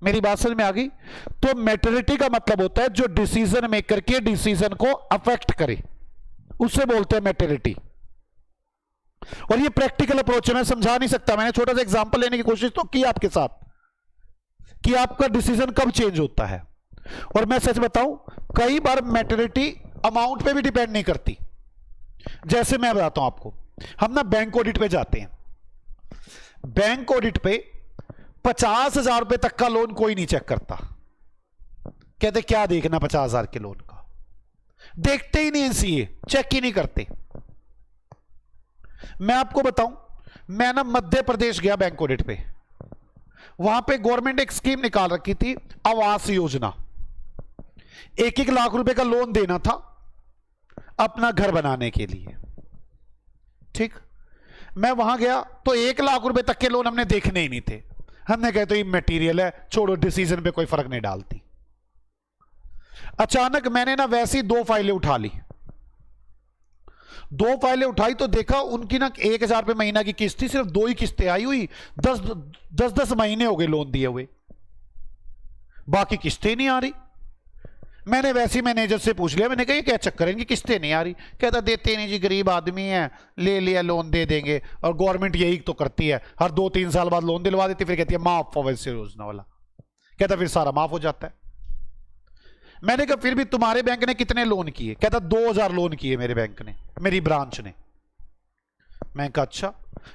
मेरी बात समझ में आ गई? तो मैटरिटी का मतलब होता है जो डिसीजन मेकर के डिसीजन को अफेक्ट करे, उससे बोलते हैं मैटरिटी। और ये प्रैक्टिकल अप्रोच है, मैं समझा नहीं सकता। मैंने छोटा सा एग्जांपल लेने की कोशिश तो की आपके साथ कि आपका डिसीजन कब चेंज होता है। और मैं सच बताऊं, कई बार मैटरिटी अमाउंट पे भी डिपेंड नहीं करती। जैसे मैं बताता हूं आपको, हम ना बैंक ऑडिट पे जाते हैं, बैंक ऑडिट पे 50,000 रुपए तक का लोन कोई नहीं चेक करता। कहते क्या देखना 50,000 के लोन का, देखते ही नहीं, सीए चेक ही नहीं करते। मैं आपको बताऊं, मैं ना मध्य प्रदेश गया बैंक ऑडिट पे, वहां पे गवर्नमेंट एक स्कीम निकाल रखी थी, आवास योजना। 1-1 लाख रुपए का लोन देना था अपना घर बनाने के लिए। ठीक, मैं वहां गया तो 1 लाख रुपए तक के लोन हमने देखने ही नहीं थे। हमने कहा तो ये मटेरियल है, छोड़ो, डिसीजन पे कोई फर्क नहीं डालती। अचानक मैंने ना वैसी 2 फाइलें उठा ली। 2 फाइलें उठाई तो देखा उनकी ना 1,000 रुपए महीना की किस्त थी, सिर्फ 2 ही किस्तें आई हुई। 10 महीने हो गए लोन दिए हुए, बाकी किस्तें नहीं आ रही। मैंने वैसे ही मैनेजर से पूछ लिया, मैंने कहा ये क्या चक्कर है, इनकी किस्तें नहीं आ रही। कहता देते नहीं जी, गरीब आदमी है, ले लिया लोन दे देंगे। और गवर्नमेंट यही तो करती है, हर 2-3 साल बाद लोन दिलवा देती, फिर कहती है माफ वैसे योजना वाला। कहता फिर सारा माफ हो जाता है। मैंने कहा फिर भी तुम्हारे बैंक ने कितने लोन किए? कहता 2,000 लोन किए मेरे बैंक ने, मेरी ब्रांच ने। मैं कहा अच्छा।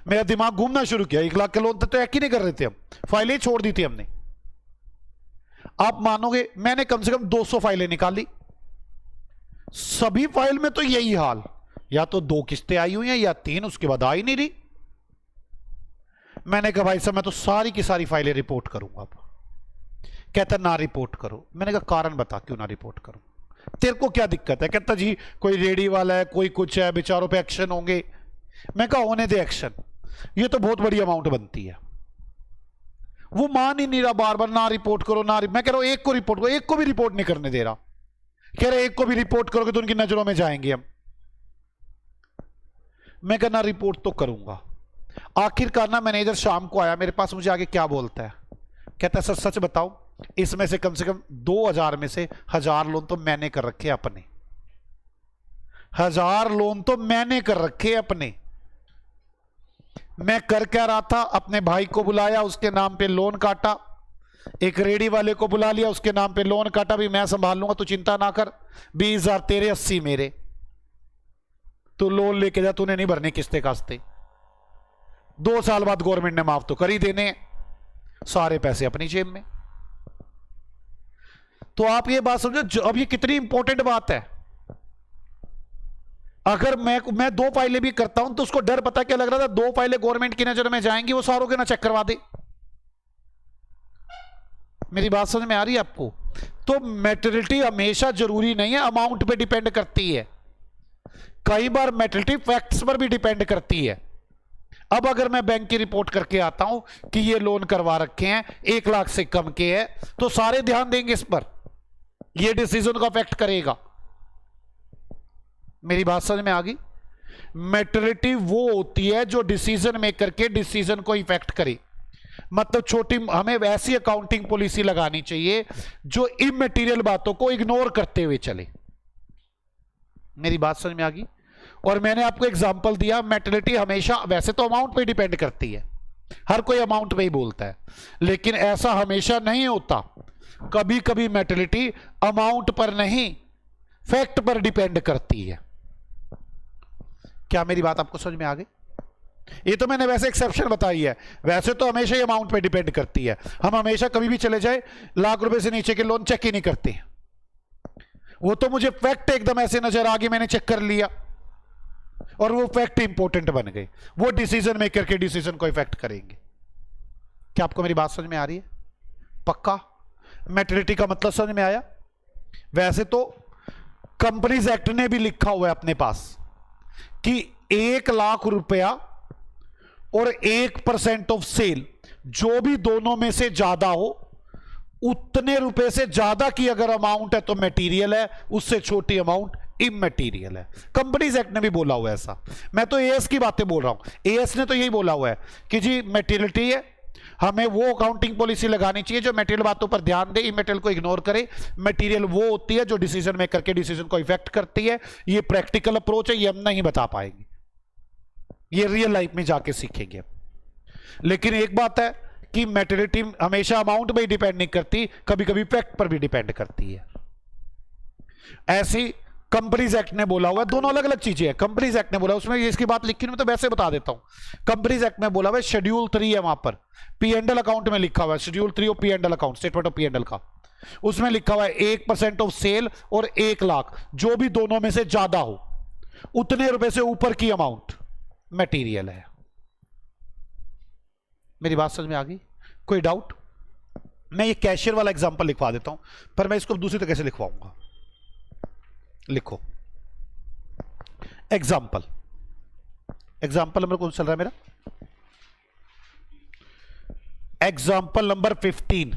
मेरा दिमाग घूमना शुरू किया, 1 लाख के लोन तो एक ही नहीं कर रहे थे हम, फाइलें छोड़ दी थी हमने। आप मानोगे मैंने कम से कम 200 फाइलें निकाली। सभी फाइल में तो यही हाल, या तो 2 किस्तें आई हुई हैं या 3, उसके बाद आ ही नहीं रही। मैंने कहा भाई साहब मैं तो सारी की सारी फाइलें रिपोर्ट करूंगा। कहता ना रिपोर्ट करो। मैंने कहा कारण बता क्यों ना रिपोर्ट करूं, तेरे को क्या दिक्कत है? कहता जी कोई रेडी वाला है, कोई कुछ है, बेचारों पे एक्शन होंगे। मैं कहा होने दे एक्शन, ये तो बहुत बड़ी अमाउंट बनती है। वो मान ही नहीं रहा, बार बार ना रिपोर्ट करो ना मैं कह रहा हूं एक को रिपोर्ट करो, एक को भी रिपोर्ट नहीं करने दे रहा। कह रहे एक को भी रिपोर्ट करोगे तो उनकी नजरों में जाएंगे हम। मैं कहा ना रिपोर्ट तो करूंगा। आखिरकार ना मैनेजर शाम को आया मेरे पास, मुझे आगे क्या बोलता है, कहता है सच सच बताओ, इसमें से कम 2,000 में से 1,000 लोन तो मैंने कर रखे अपने। 1,000 लोन तो मैंने कर रखे अपने। मैं कर क्या रहा था, अपने भाई को बुलाया, उसके नाम पे लोन काटा। एक रेडी वाले को बुला लिया, उसके नाम पे लोन काटा, भी मैं संभाल लूंगा, तू चिंता ना कर। 20,000 तेरे, 80 मेरे। तू लोन लेके जा, तूने नहीं भरने किस्ते कास्ते। 2 साल बाद गवर्नमेंट ने माफ तो कर ही देने, सारे पैसे अपनी जेब में। तो आप ये बात समझो, अब ये कितनी इंपॉर्टेंट बात है। अगर मैं 2 फाइलें भी करता हूं तो उसको डर पता क्या लग रहा था, 2 फाइलें गवर्नमेंट की नजर में जाएंगी, वो सारों के ना चेक करवा दे। मेरी बात समझ में आ रही है आपको? तो मैटरिटी हमेशा जरूरी नहीं है अमाउंट पे डिपेंड करती है, कई बार मैटरिटी फैक्ट्स पर भी डिपेंड करती है। अब अगर मैं बैंक की रिपोर्ट करके आता हूं कि ये लोन करवा रखे हैं, 1 लाख से कम के है, तो सारे ध्यान देंगे इस पर, ये डिसीजन को अफेक्ट करेगा। मेरी बात समझ में आ गई? मैटरिटी वो होती है जो डिसीजन मेकर के डिसीजन को इफेक्ट करे। मतलब छोटी, हमें वैसी अकाउंटिंग पॉलिसी लगानी चाहिए जो इमैटेरियल बातों को इग्नोर करते हुए चले। मेरी बात समझ में आ गई? और मैंने आपको एग्जांपल दिया, मैटरिटी हमेशा वैसे तो अमाउंट पे डिपेंड करती है, हर कोई अमाउंट पे ही बोलता है, लेकिन ऐसा हमेशा नहीं होता। कभी कभी मैटरिटी अमाउंट पर नहीं, फैक्ट पर डिपेंड करती है। क्या मेरी बात आपको समझ में आ गई? ये तो मैंने वैसे एक्सेप्शन बताई है, वैसे तो हमेशा ही अमाउंट पे डिपेंड करती है। हम हमेशा कभी भी चले जाए, लाख रुपए से नीचे के लोन चेक ही नहीं करते। वो तो मुझे फैक्ट एकदम ऐसे नजर आ गई, मैंने चेक कर लिया और वो फैक्ट इंपॉर्टेंट बन गए, वो डिसीजन मेकर के डिसीजन को इफेक्ट करेंगे। क्या आपको मेरी बात समझ में आ रही है? पक्का? मैटरिटी का मतलब समझ में आया? वैसे तो कंपनीज एक्ट ने भी लिखा हुआ है अपने पास कि 1 लाख रुपया और 1% ऑफ सेल, जो भी दोनों में से ज्यादा हो, उतने रुपए से ज्यादा की अगर अमाउंट है तो मटेरियल है, उससे छोटी अमाउंट इमैटेरियल है। कंपनीज एक्ट ने भी बोला हुआ है ऐसा। मैं तो एएस की बातें बोल रहा हूं, एएस ने तो यही बोला हुआ है कि जी मटेरियलिटी है, हमें वो अकाउंटिंग पॉलिसी लगानी चाहिए जो मटेरियल बातों पर ध्यान दे, इमैटेरियल को इग्नोर करे। मटेरियल वो होती है जो डिसीजन मेकर के डिसीजन को इफेक्ट करती है। ये प्रैक्टिकल अप्रोच है, ये हम नहीं बता पाएंगे, ये रियल लाइफ में जाके सीखेंगे। लेकिन एक बात है कि मैटरिटी हमेशा अमाउंट पे ही डिपेंड नहीं करती, कभी कभी फैक्ट पर भी डिपेंड करती है। ऐसी कंपनीज एक्ट ने बोला हुआ है, दोनों अलग अलग चीजें हैं। कंपनीज एक्ट ने बोला, उसमें इसकी बात लिखी नहीं, मैं तो वैसे बता देता हूं। कंपनीज एक्ट में बोला हुआ है, शेड्यूल 3 है, वहां पर पी एंड एल अकाउंट में लिखा हुआ है, schedule 3 of P and L account, statement of P and L का, उसमें लिखा हुआ है 1% ऑफ सेल और 1 लाख, जो भी दोनों में से ज्यादा हो, उतने रुपए से ऊपर की अमाउंट मटेरियल है। मेरी बात समझ में आ गई? कोई डाउट? मैं ये कैशियर वाला एग्जांपल लिखवा देता हूं, पर मैं इसको दूसरी तरीके से लिखवाऊंगा। लिखो एग्जांपल, एग्जांपल नंबर कौन चल रहा है मेरा? Example number 15।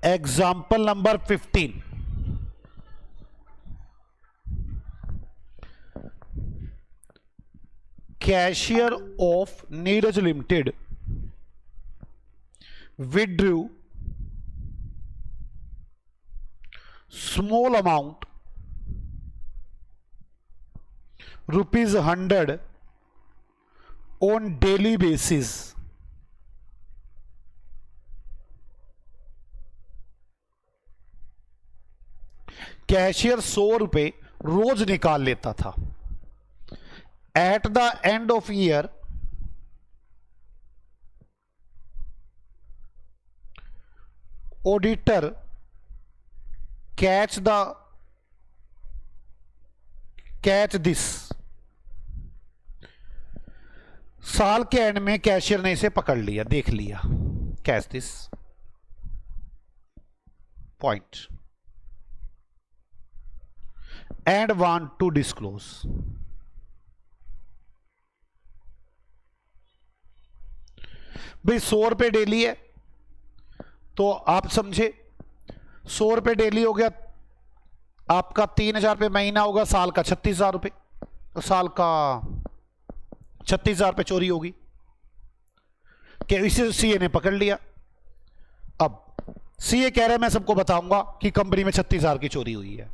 Example number 15। Cashier of Neeraj Limited withdrew small amount ₹100 on daily basis cashier 100 रुपए रोज निकाल लेता था। Eight the end of year auditor catch this. साल के एंड में कैशियर ने इसे पकड़ लिया, देख लिया, catch this point and want to disclose. भाई 100 रुपए डेली है, तो आप समझे 100 रुपए डेली हो गया आपका 3,000 रुपये महीना होगा, साल का 36,000 रुपये, तो साल का 36,000 रुपये चोरी होगी कि इसे सीए ने पकड़ लिया। अब सीए कह रहा है मैं सबको बताऊंगा कि कंपनी में 36,000 की चोरी हुई है।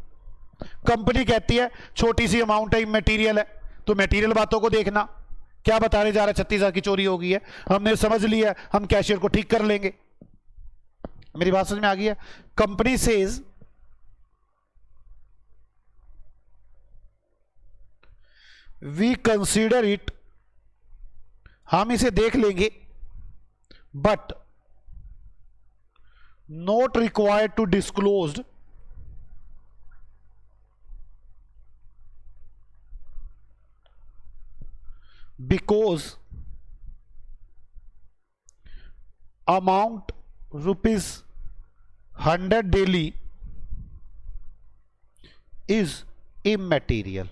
कंपनी कहती है छोटी सी अमाउंट है, मटेरियल है, तो मटेरियल बातों को देखना, क्या बताने जा रहा है 36,000 की चोरी हो गई है, हमने समझ लिया, हम कैशियर को ठीक कर लेंगे। मेरी बात समझ में आ गई है? Company says we consider it, हम इसे देख लेंगे, but not required to disclosed because amount ₹100 daily is immaterial।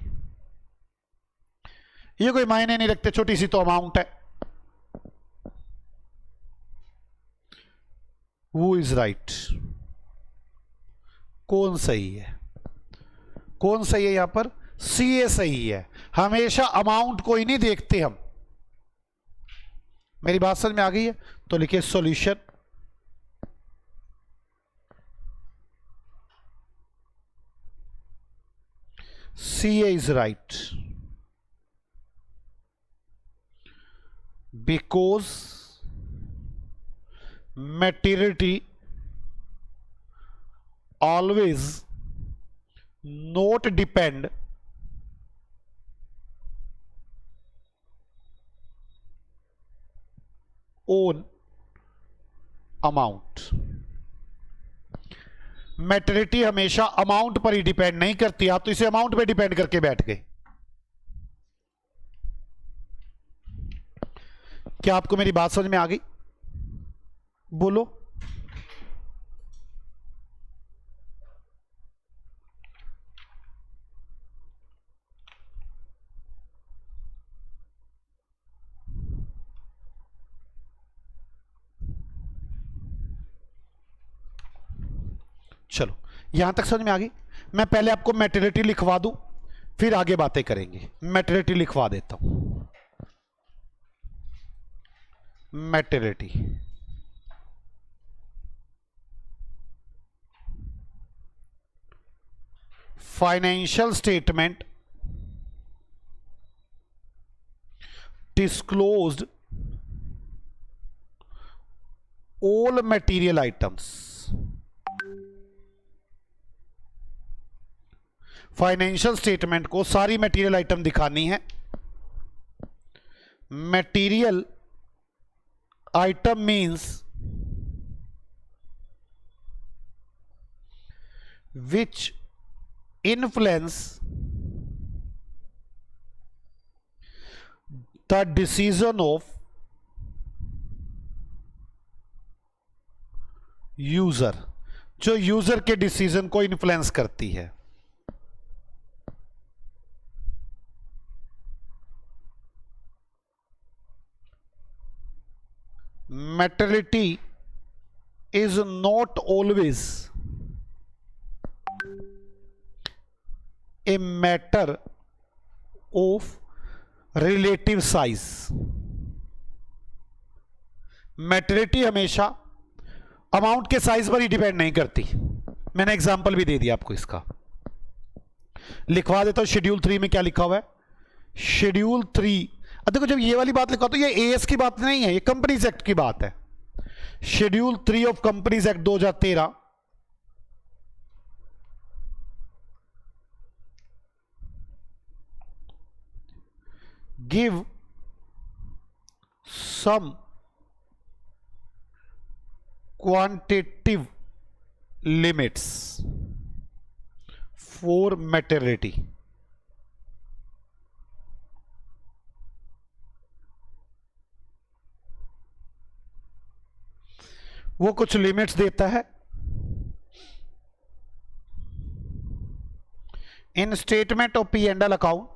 ये कोई मायने नहीं रखते, छोटी सी तो अमाउंट है। Who is right? कौन सही है? कौन सही है यहां पर? सीए सही है। हमेशा अमाउंट को ही नहीं देखते हम। मेरी बात समझ में आ गई है? तो लिखिए solution CA is right because materiality always not depend on amount. Materiality हमेशा अमाउंट पर ही डिपेंड नहीं करती। आप तो इसे अमाउंट पे डिपेंड करके बैठ गए। क्या आपको मेरी बात समझ में आ गई? बोलो। चलो यहां तक समझ में आ गई। मैं पहले आपको मैटरिटी लिखवा दूं, फिर आगे बातें करेंगे। मैटरिटी लिखवा देता हूं। Materiality financial statement disclosed all material items। Financial statement को सारी मटेरियल आइटम दिखानी है। Material item means which influence the decision of user, जो यूजर के डिसीजन को इन्फ्लुएंस करती है। Materiality is not always a matter of relative size। मैटेरिटी हमेशा अमाउंट के साइज पर ही डिपेंड नहीं करती। मैंने एग्जांपल भी दे दिया आपको इसका, लिखवा देता हूं। शेड्यूल 3 में क्या लिखा हुआ है? शेड्यूल 3, अब देखो जब ये वाली बात लिखा तो ये एएस की बात नहीं है, ये कंपनीज एक्ट की बात है। Schedule 3 of companies act 2013 give some quantitative limits for materiality। वो कुछ लिमिट्स देता है। इन स्टेटमेंट ऑफ P&L अकाउंट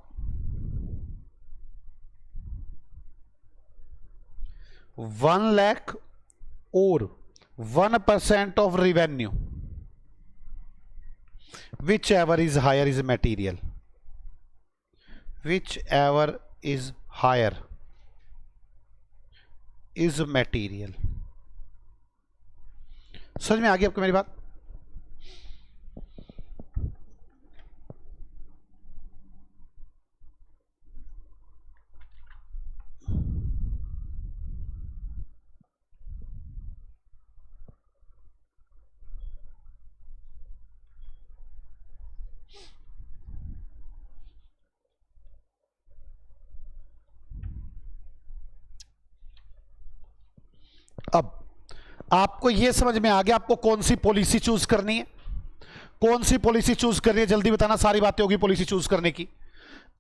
₹1,00,000 और 1% of revenue, whichever is higher is material, whichever is higher is material। समझ में आ गई आपको मेरी बात? अब आपको यह समझ में आ गया आपको कौन सी पॉलिसी चूज करनी है, कौन सी पॉलिसी चूज करनी है? जल्दी बताना, सारी बातें होगी पॉलिसी चूज करने की।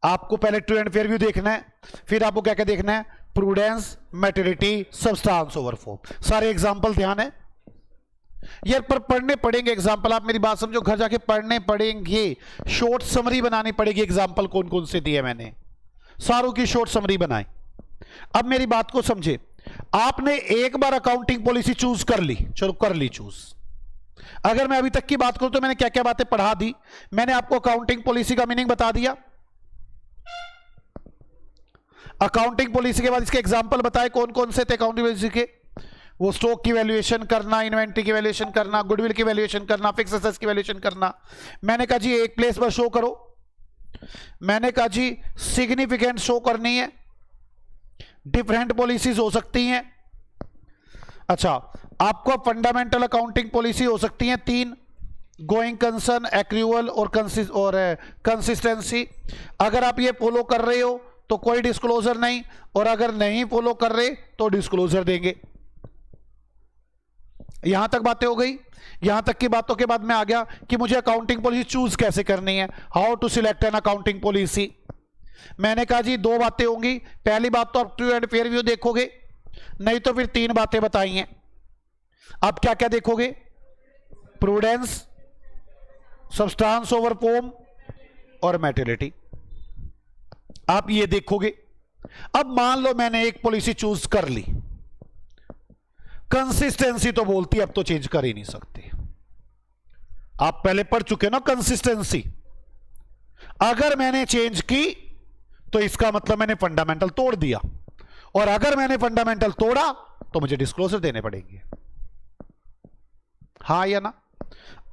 आपको पहले ट्रू एंड फेयर व्यू देखना है, फिर आपको क्या क्या देखना है? Prudence, materiality, substance over form. सारे एग्जांपल ध्यान है यार, पर पढ़ने पड़ेंगे एग्जांपल। आप मेरी बात समझो, घर जाके पढ़ने पड़ेंगे, शॉर्ट समरी बनानी पड़ेगी। एग्जांपल कौन कौन से दिए मैंने, सारों की शॉर्ट समरी बनाई। अब मेरी बात को समझे, आपने एक बार अकाउंटिंग पॉलिसी चूज कर ली, चलो कर ली चूज। अगर मैं अभी तक की बात करूं तो मैंने क्या क्या बातें पढ़ा दी। मैंने आपको अकाउंटिंग पॉलिसी का मीनिंग बता दिया, अकाउंटिंग पॉलिसी के बाद इसके एग्जांपल बताए कौन कौन से थे अकाउंटिंग पॉलिसी के। वो स्टॉक की वैल्यूएशन करना, इन्वेंट्री की वैल्यूएशन करना, गुडविल की वैल्यूएशन करना, फिक्स एसेट्स की वैल्यूएशन करना। मैंने कहा जी एक प्लेस पर शो करो, मैंने कहा जी सिग्निफिकेंट शो करनी है, डिफरेंट पॉलिसीज हो सकती हैं। अच्छा, आपको फंडामेंटल अकाउंटिंग पॉलिसी हो सकती है 3, गोइंग कंसर्न, एक्रूअल और कंसिस्टेंसी। अगर आप ये फॉलो कर रहे हो तो कोई डिस्क्लोजर नहीं, और अगर नहीं फॉलो कर रहे तो डिस्क्लोजर देंगे। यहां तक बातें हो गई। यहां तक की बातों के बाद मैं आ गया कि मुझे अकाउंटिंग पॉलिसी चूज कैसे करनी है, how to select an accounting policy. मैंने कहा जी 2 बातें होंगी। पहली बात तो आप ट्रू एंड फेयर व्यू देखोगे, नहीं तो फिर 3 बातें बताई हैं। आप क्या क्या देखोगे? प्रूडेंस, सब्सटेंस ओवर फॉर्म और मैटेरिटी, आप ये देखोगे। अब मान लो मैंने एक पॉलिसी चूज कर ली, कंसिस्टेंसी तो बोलती अब तो चेंज कर ही नहीं सकते। आप पहले पढ़ चुके ना कंसिस्टेंसी। अगर मैंने चेंज की तो इसका मतलब मैंने फंडामेंटल तोड़ दिया, और अगर मैंने फंडामेंटल तोड़ा तो मुझे डिस्क्लोजर देने पड़ेंगे, हाँ या ना?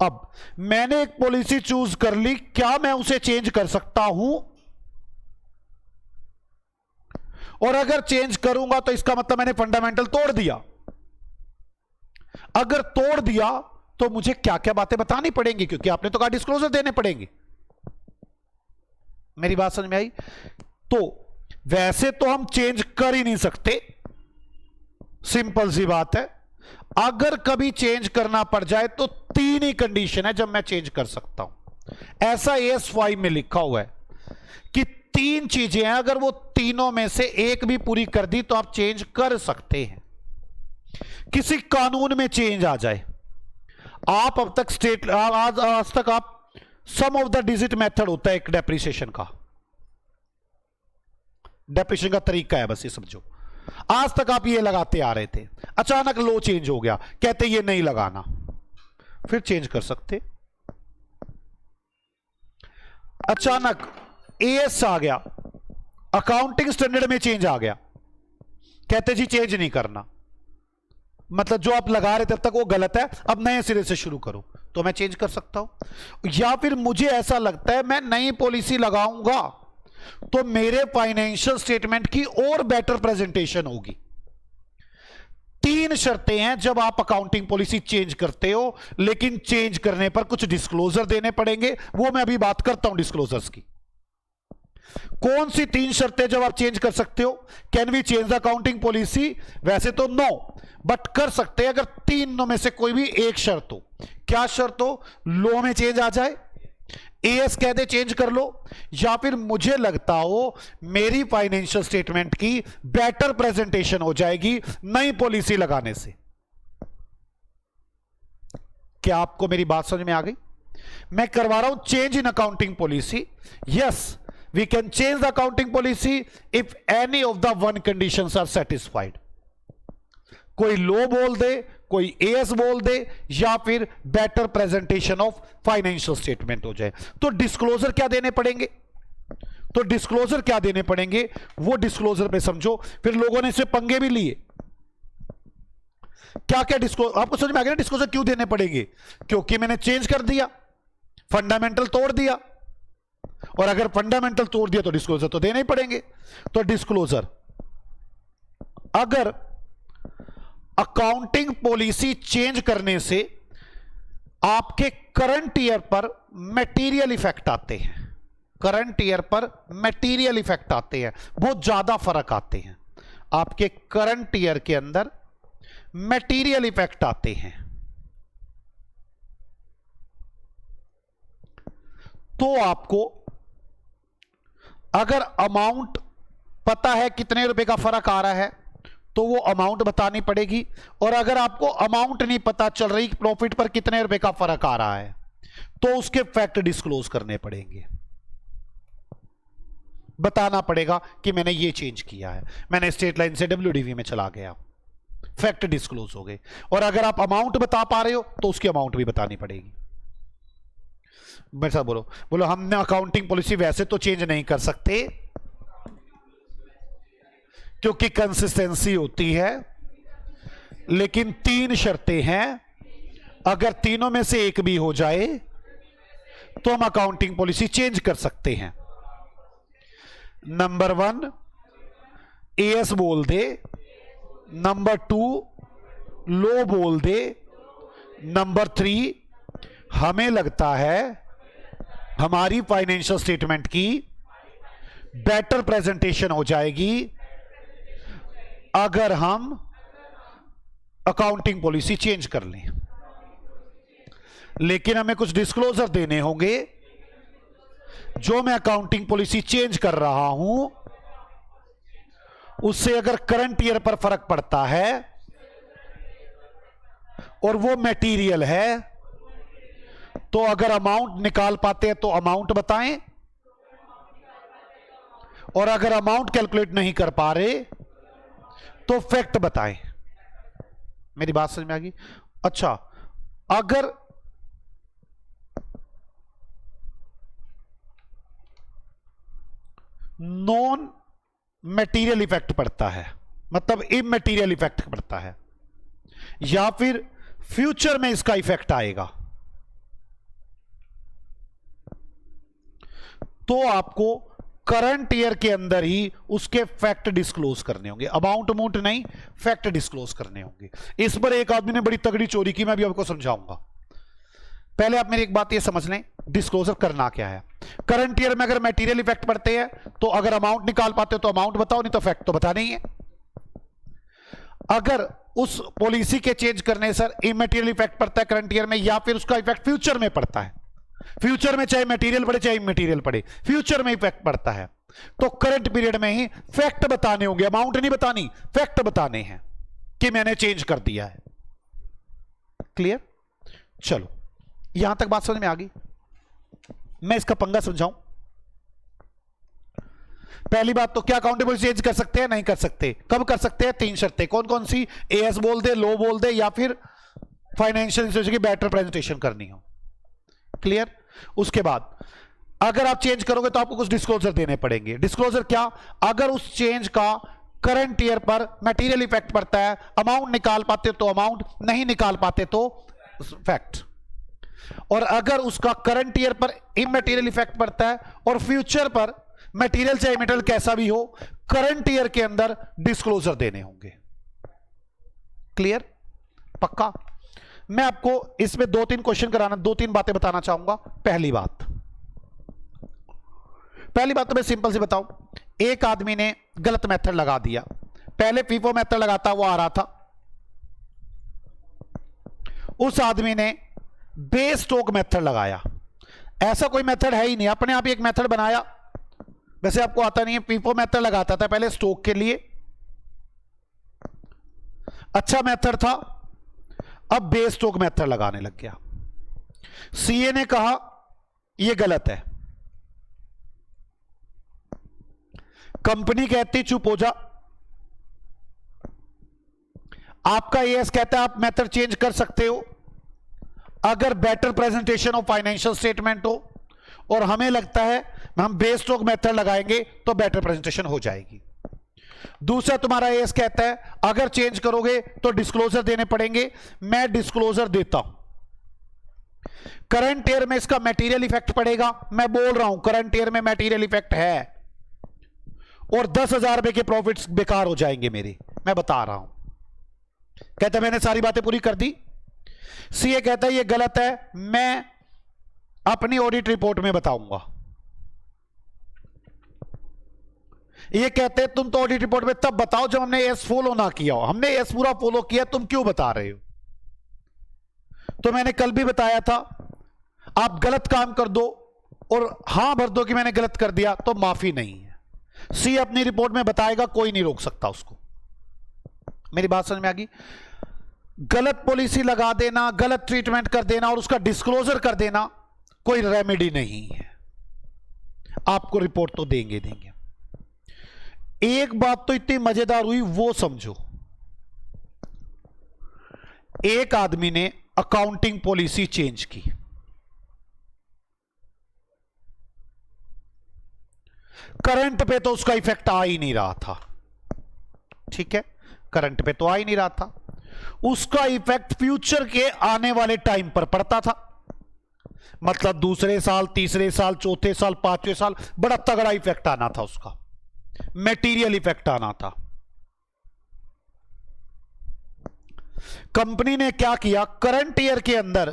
अब मैंने एक पॉलिसी चूज कर ली, क्या मैं उसे चेंज कर सकता हूं? और अगर चेंज करूंगा तो इसका मतलब मैंने फंडामेंटल तोड़ दिया। अगर तोड़ दिया तो मुझे क्या क्या बातें बतानी पड़ेंगी, क्योंकि आपने तो कहा डिस्क्लोजर देने पड़ेंगे। मेरी बात समझ में आई? तो वैसे तो हम चेंज कर ही नहीं सकते, सिंपल सी बात है। अगर कभी चेंज करना पड़ जाए तो 3 ही कंडीशन है जब मैं चेंज कर सकता हूं। ऐसा AS5 में लिखा हुआ है कि 3 चीजें हैं, अगर वो तीनों में से एक भी पूरी कर दी तो आप चेंज कर सकते हैं। किसी कानून में चेंज आ जाए, आप अब तक आज तक आप सम ऑफ द डिजिट मेथड होता है एक डेप्रिसिएशन का, डेप्रिसिएशन का तरीका है, बस ये समझो। आज तक आप ये लगाते आ रहे थे, अचानक लो चेंज हो गया, कहते ये नहीं लगाना, फिर चेंज कर सकते। अचानक AS आ गया, अकाउंटिंग स्टैंडर्ड में चेंज आ गया, कहते जी चेंज नहीं करना, मतलब जो आप लगा रहे थे तब तक वो गलत है, अब नए सिरे से शुरू करो, तो मैं चेंज कर सकता हूं। या फिर मुझे ऐसा लगता है मैं नई पॉलिसी लगाऊंगा तो मेरे फाइनेंशियल स्टेटमेंट की और बेटर प्रेजेंटेशन होगी। 3 शर्तें हैं जब आप अकाउंटिंग पॉलिसी चेंज करते हो, लेकिन चेंज करने पर कुछ डिस्क्लोजर देने पड़ेंगे, वो मैं अभी बात करता हूं डिस्क्लोजर्स की। कौन सी 3 शर्तें जब आप चेंज कर सकते हो? Can we change the accounting policy? वैसे तो नो, बट कर सकते हैं अगर 3 में से कोई भी एक शर्त हो। क्या शर्त हो? लो में चेंज आ जाए, AS कह दे चेंज कर लो, या फिर मुझे लगता हो मेरी फाइनेंशियल स्टेटमेंट की बेटर प्रेजेंटेशन हो जाएगी नई पॉलिसी लगाने से। क्या आपको मेरी बात समझ में आ गई? मैं करवा रहा हूं change in accounting policy. Yes, we can change the accounting policy if any of the 1 conditions are satisfied. कोई लो बोल दे, कोई AS बोल दे, या फिर better presentation of financial statement हो जाए। तो डिस्क्लोजर क्या देने पड़ेंगे? तो डिस्क्लोजर क्या देने पड़ेंगे वो डिस्क्लोजर पे समझो। फिर लोगों ने इससे पंगे भी लिए। क्या क्या डिस्क्लोजर आपको समझ में आ गया ना? डिस्क्लोजर क्यों देने पड़ेंगे? क्योंकि मैंने चेंज कर दिया, फंडामेंटल तोड़ दिया, और अगर फंडामेंटल तोड़ दिया तो डिस्क्लोजर तो देने ही पड़ेंगे। तो डिस्क्लोजर, अगर अकाउंटिंग पॉलिसी चेंज करने से आपके करंट ईयर पर मटेरियल इफेक्ट आते हैं, करंट ईयर पर मटेरियल इफेक्ट आते हैं, बहुत ज्यादा फर्क आते हैं, आपके करंट ईयर के अंदर मटेरियल इफेक्ट आते हैं, तो आपको अगर अमाउंट पता है कितने रुपए का फर्क आ रहा है तो वो अमाउंट बतानी पड़ेगी। और अगर आपको अमाउंट नहीं पता चल रही प्रॉफिट पर कितने रुपए का फर्क आ रहा है तो उसके फैक्ट डिस्क्लोज करने पड़ेंगे। बताना पड़ेगा कि मैंने ये चेंज किया है, मैंने स्ट्रेट लाइन से WDV में चला गया, फैक्ट डिस्क्लोज हो गए। और अगर आप अमाउंट बता पा रहे हो तो उसकी अमाउंट भी बतानी पड़ेगी। मेरे साथ बोलो, बोलो हमने अकाउंटिंग पॉलिसी वैसे तो चेंज नहीं कर सकते क्योंकि कंसिस्टेंसी होती है, लेकिन 3 शर्तें हैं, अगर तीनों में से एक भी हो जाए तो हम अकाउंटिंग पॉलिसी चेंज कर सकते हैं। नंबर 1 AS बोल दे, नंबर 2 लो बोल दे, नंबर 3 हमें लगता है हमारी फाइनेंशियल स्टेटमेंट की बेटर प्रेजेंटेशन हो जाएगी अगर हम अकाउंटिंग पॉलिसी चेंज कर लें, लेकिन हमें कुछ डिस्क्लोजर देने होंगे। जो मैं अकाउंटिंग पॉलिसी चेंज कर रहा हूं उससे अगर करंट ईयर पर फर्क पड़ता है और वो मटेरियल है तो अगर अमाउंट निकाल पाते हैं तो अमाउंट बताएं, और अगर अमाउंट कैलकुलेट नहीं कर पा रहे तो फैक्ट बताएं। मेरी बात समझ में आ गई? अच्छा, अगर नॉन मटेरियल इफेक्ट पड़ता है, मतलब इमटेरियल इफेक्ट पड़ता है, या फिर फ्यूचर में इसका इफेक्ट आएगा, तो आपको करंट ईयर के अंदर ही उसके फैक्ट डिस्क्लोज करने होंगे। अमाउंट नहीं, फैक्ट डिस्क्लोज करने होंगे। इस पर एक आदमी ने बड़ी तगड़ी चोरी की, मैं भी आपको समझाऊंगा। पहले आप मेरी एक बात ये समझ लें, डिस्क्लोजर करना क्या है। करंट ईयर में अगर मटेरियल इफेक्ट पड़ते हैं तो अगर अमाउंट निकाल पाते हो तो अमाउंट बताओ, नहीं तो फैक्ट तो बताना ही है। अगर उस पॉलिसी के चेंज करने से इमटेरियल इफेक्ट पड़ता है करंट ईयर में, या फिर उसका इफेक्ट फ्यूचर में पड़ता है, फ्यूचर में चाहे मटेरियल पड़े चाहे मटेरियल पड़े, फ्यूचर में इफेक्ट पड़ता है। तो करंट पीरियड में ही फैक्ट बताने होंगे, अमाउंट नहीं बतानी, फैक्ट बताने हैं कि मैंने चेंज कर दिया है। क्लियर? चलो यहां तक बात समझ में आ गई। मैं इसका पंगा समझाऊं। पहली बात तो क्या अकाउंटेबल चेंज कर सकते हैं? नहीं कर सकते। कब कर सकते हैं? 3 शर्तें। कौन कौन सी? एएस बोल दे, लो बोल दे, या फिर फाइनेंशियल इंस्टीट्यूशन की बेटर प्रेजेंटेशन करनी हो। क्लियर? उसके बाद अगर आप चेंज करोगे तो आपको कुछ डिस्क्लोजर देने पड़ेंगे। डिस्क्लोजर क्या? अगर उस चेंज का करंट ईयर पर मटेरियल इफेक्ट पड़ता है, अमाउंट निकाल पाते तो अमाउंट, नहीं निकाल पाते तो फैक्ट। और अगर उसका करंट ईयर पर इमटेरियल इफेक्ट पड़ता है और फ्यूचर पर मटेरियल चाहे मेटल कैसा भी हो, करंट ईयर के अंदर डिस्क्लोजर देने होंगे। क्लियर? पक्का? मैं आपको इसमें 2-3 क्वेश्चन कराना, 2-3 बातें बताना चाहूंगा। पहली बात तो मैं सिंपल से बताऊं। एक आदमी ने गलत मेथड लगा दिया। पहले फीफो मेथड लगाता वो आ रहा था, उस आदमी ने बेस स्टॉक मेथड लगाया। ऐसा कोई मेथड है ही नहीं, अपने आप ही एक मेथड बनाया। वैसे आपको आता नहीं है। फीफो मेथड लगाता था पहले स्टॉक के लिए, अच्छा मेथड था। अब बेस स्टॉक मेथड लगाने लग गया। सीए ने कहा यह गलत है, कंपनी कहती चुप हो जा, आपका एएस कहता है आप मेथड चेंज कर सकते हो अगर better presentation of financial statement हो, और हमें लगता है हम बेस स्टॉक मेथड लगाएंगे तो बेटर प्रेजेंटेशन हो जाएगी। दूसरा तुम्हारा एएस कहता है अगर चेंज करोगे तो डिस्क्लोजर देने पड़ेंगे, मैं डिस्क्लोजर देता हूं। करंट ईयर में इसका मटेरियल इफेक्ट पड़ेगा, मैं बोल रहा हूं करंट ईयर में मटेरियल इफेक्ट है, और 10,000 रुपए के प्रॉफिट्स बेकार हो जाएंगे मेरे, मैं बता रहा हूं। कहता मैंने सारी बातें पूरी कर दी। सीए कहता है ये गलत है, मैं अपनी ऑडिट रिपोर्ट में बताऊंगा। ये कहते हैं तुम तो ऑडिट रिपोर्ट में तब बताओ जब हमने एस फॉलो ना किया हो, हमने एस पूरा फॉलो किया, तुम क्यों बता रहे हो? तो मैंने कल भी बताया था, आप गलत काम कर दो और हां भर दो कि मैंने गलत कर दिया तो माफी नहीं है। सी अपनी रिपोर्ट में बताएगा, कोई नहीं रोक सकता उसको। मेरी बात समझ में आ गई? गलत पॉलिसी लगा देना, गलत ट्रीटमेंट कर देना और उसका डिस्क्लोजर कर देना कोई रेमेडी नहीं है। आपको रिपोर्ट तो देंगे। एक बात तो इतनी मजेदार हुई वो समझो। एक आदमी ने अकाउंटिंग पॉलिसी चेंज की, करंट पे तो उसका इफेक्ट आ ही नहीं रहा था। ठीक है, करंट पे तो आ ही नहीं रहा था, उसका इफेक्ट फ्यूचर के आने वाले टाइम पर पड़ता था। मतलब दूसरे साल, तीसरे साल, चौथे साल, पांचवें साल बड़ा तगड़ा इफेक्ट आना था, उसका मटेरियल इफेक्ट आना था। कंपनी ने क्या किया, करंट ईयर के अंदर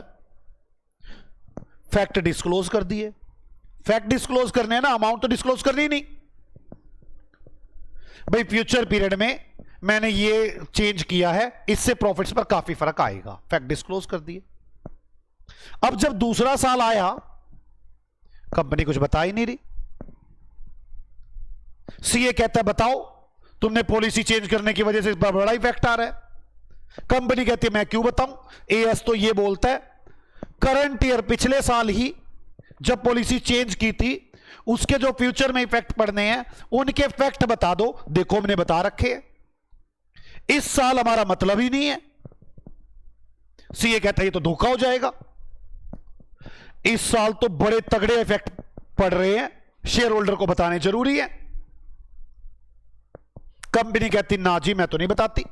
फैक्ट डिस्क्लोज कर दिए। फैक्ट डिस्क्लोज करने हैं ना, अमाउंट तो डिस्क्लोज करनी ही नहीं भाई। फ्यूचर पीरियड में मैंने ये चेंज किया है, इससे प्रॉफिट्स पर काफी फर्क आएगा, फैक्ट डिस्क्लोज कर दिए। अब जब दूसरा साल आया, कंपनी कुछ बता ही नहीं रही। सीए कहता है बताओ, तुमने पॉलिसी चेंज करने की वजह से इस पर बड़ा इफेक्ट आ रहा है। कंपनी कहती है मैं क्यों बताऊं, एएस तो ये बोलता है करंट ईयर पिछले साल ही जब पॉलिसी चेंज की थी, उसके जो फ्यूचर में इफेक्ट पड़ने हैं उनके इफेक्ट बता दो। देखो हमने बता रखे हैं, इस साल हमारा मतलब ही नहीं है। सीए कहता है ये तो धोखा हो जाएगा, इस साल तो बड़े तगड़े इफेक्ट पड़ रहे हैं, शेयर होल्डर को बताने जरूरी है। कंपनी कहती ना जी मैं तो नहीं बताती,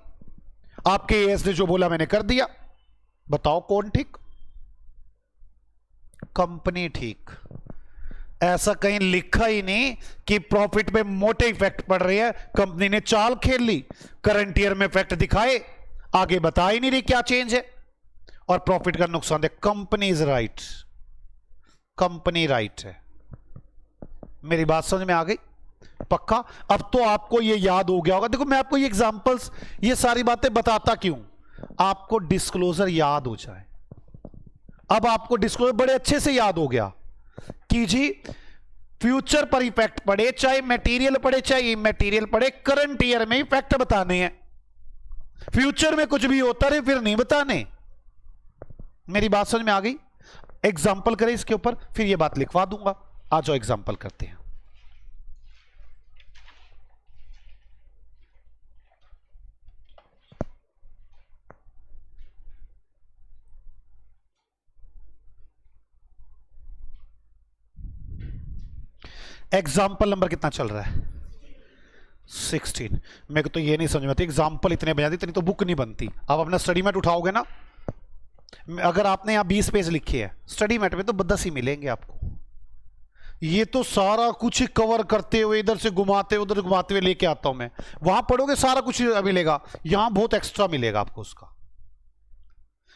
आपके एएस ने जो बोला मैंने कर दिया, बताओ कौन ठीक? कंपनी ठीक। ऐसा कहीं लिखा ही नहीं कि प्रॉफिट पे मोटे इफेक्ट पड़ रहे हैं। कंपनी ने चाल खेल ली, करंट ईयर में इफेक्ट दिखाए, आगे बता ही नहीं रही क्या चेंज है, और प्रॉफिट का नुकसान दे। Company is right, company right है। मेरी बात समझ में आ गई? पक्का? अब तो आपको ये याद हो गया होगा। देखो मैं आपको ये एग्जांपल्स, ये सारी बातें बताता क्यों, आपको डिस्क्लोजर याद हो जाए। अब आपको डिस्क्लोजर बड़े अच्छे से याद हो गया कि जी फ्यूचर पर इफेक्ट पड़े, चाहे मटेरियल पड़े चाहे इमैटेरियल पड़े, करंट ईयर में इफेक्ट बताने हैं। फ्यूचर में कुछ भी होता रहे फिर नहीं बताने। मेरी बात समझ में आ गई? एग्जाम्पल करें इसके ऊपर, फिर ये बात लिखवा दूंगा। आ जाओ एग्जाम्पल करते हैं। एग्जाम्पल नंबर कितना चल रहा है? 16। मेरे को तो ये नहीं समझ में आती, एग्जाम्पल इतने बजाते, इतनी तो बुक नहीं बनती। आप अपना स्टडी मैट उठाओगे ना, अगर आपने यहां 20 पेज लिखे हैं, स्टडी मैट में तो 10 ही मिलेंगे आपको। ये तो सारा कुछ कवर करते हुए, इधर से घुमाते उधर घुमाते हुए लेके आता हूं मैं। वहां पढ़ोगे सारा कुछ मिलेगा, यहां बहुत एक्स्ट्रा मिलेगा आपको उसका।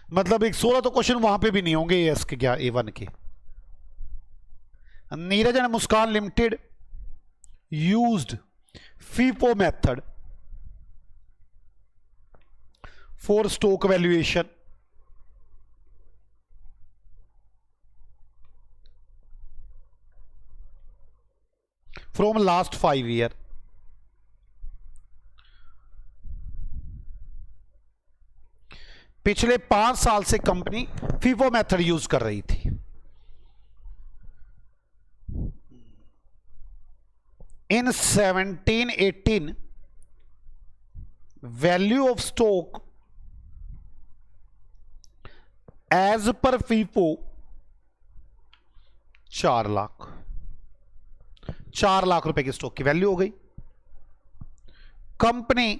मतलब एक 16 तो क्वेश्चन वहां पे भी नहीं होंगे एस के, क्या A1 के। Neeraj and Muskan limited used FIFO method for stock valuation from last 5 years. पिछले 5 साल से कंपनी FIFO मेथड यूज कर रही थी। In 17-18 value of stock as per FIFO 4 lakh. 4 lakh रुपए की स्टॉक की वैल्यू हो गई। Company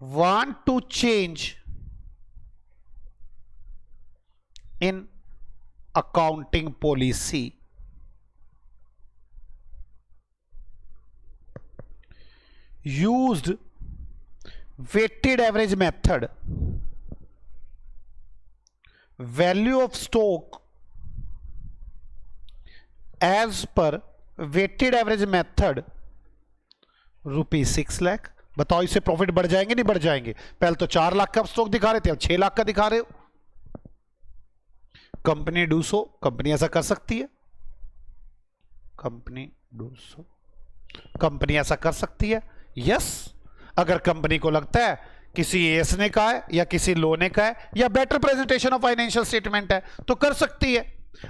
want to change in accounting policy used weighted average method, value of stock as per weighted average method ₹6 lakh. बताओ इससे प्रॉफिट बढ़ जाएंगे नहीं बढ़ जाएंगे? पहले तो 4 लाख का स्टॉक दिखा रहे थे, अब 6 लाख का दिखा रहे हो। कंपनी डू सो, कंपनी ऐसा कर सकती है। कंपनी डू सो, कंपनी ऐसा कर सकती है। यस, अगर कंपनी को लगता है किसी एस ने कहा है या किसी लो ने कहा है या better presentation of financial statement है तो कर सकती है।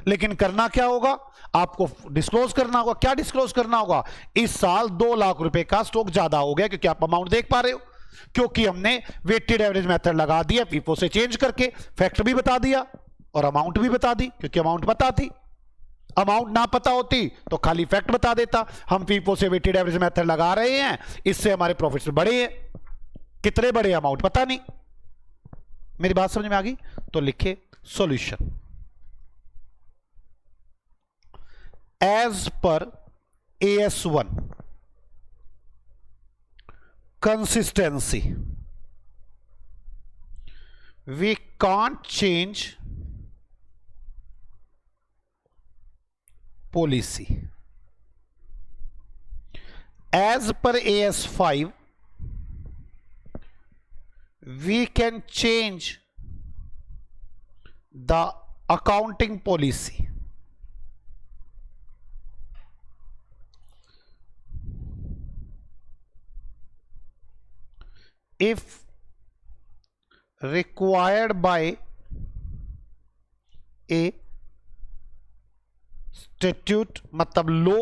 लेकिन करना क्या होगा? आपको डिस्क्लोज करना होगा। क्या डिस्क्लोज करना होगा? इस साल 2 लाख रुपए का स्टॉक ज्यादा हो गया, क्योंकि आप अमाउंट देख पा रहे हो, क्योंकि हमने वेटेड एवरेज मेथड लगा दिया, FIFO से चेंज करके फैक्टर भी बता दिया और अमाउंट भी बता दी, क्योंकि अमाउंट पता थी। अमाउंट ना पता होती तो खाली फैक्ट बता देता। हम FIFO से वेटेड एवरेज मेथड लगा रहे हैं, इससे हमारे प्रॉफिट्स बढ़े हैं। कितने बड़े अमाउंट पता नहीं। मेरी बात समझ में आ गई? तो लिखे solution as per AS1 consistency we can't change policy. As per AS5 we can change the accounting policy. If required by a statute मतलब law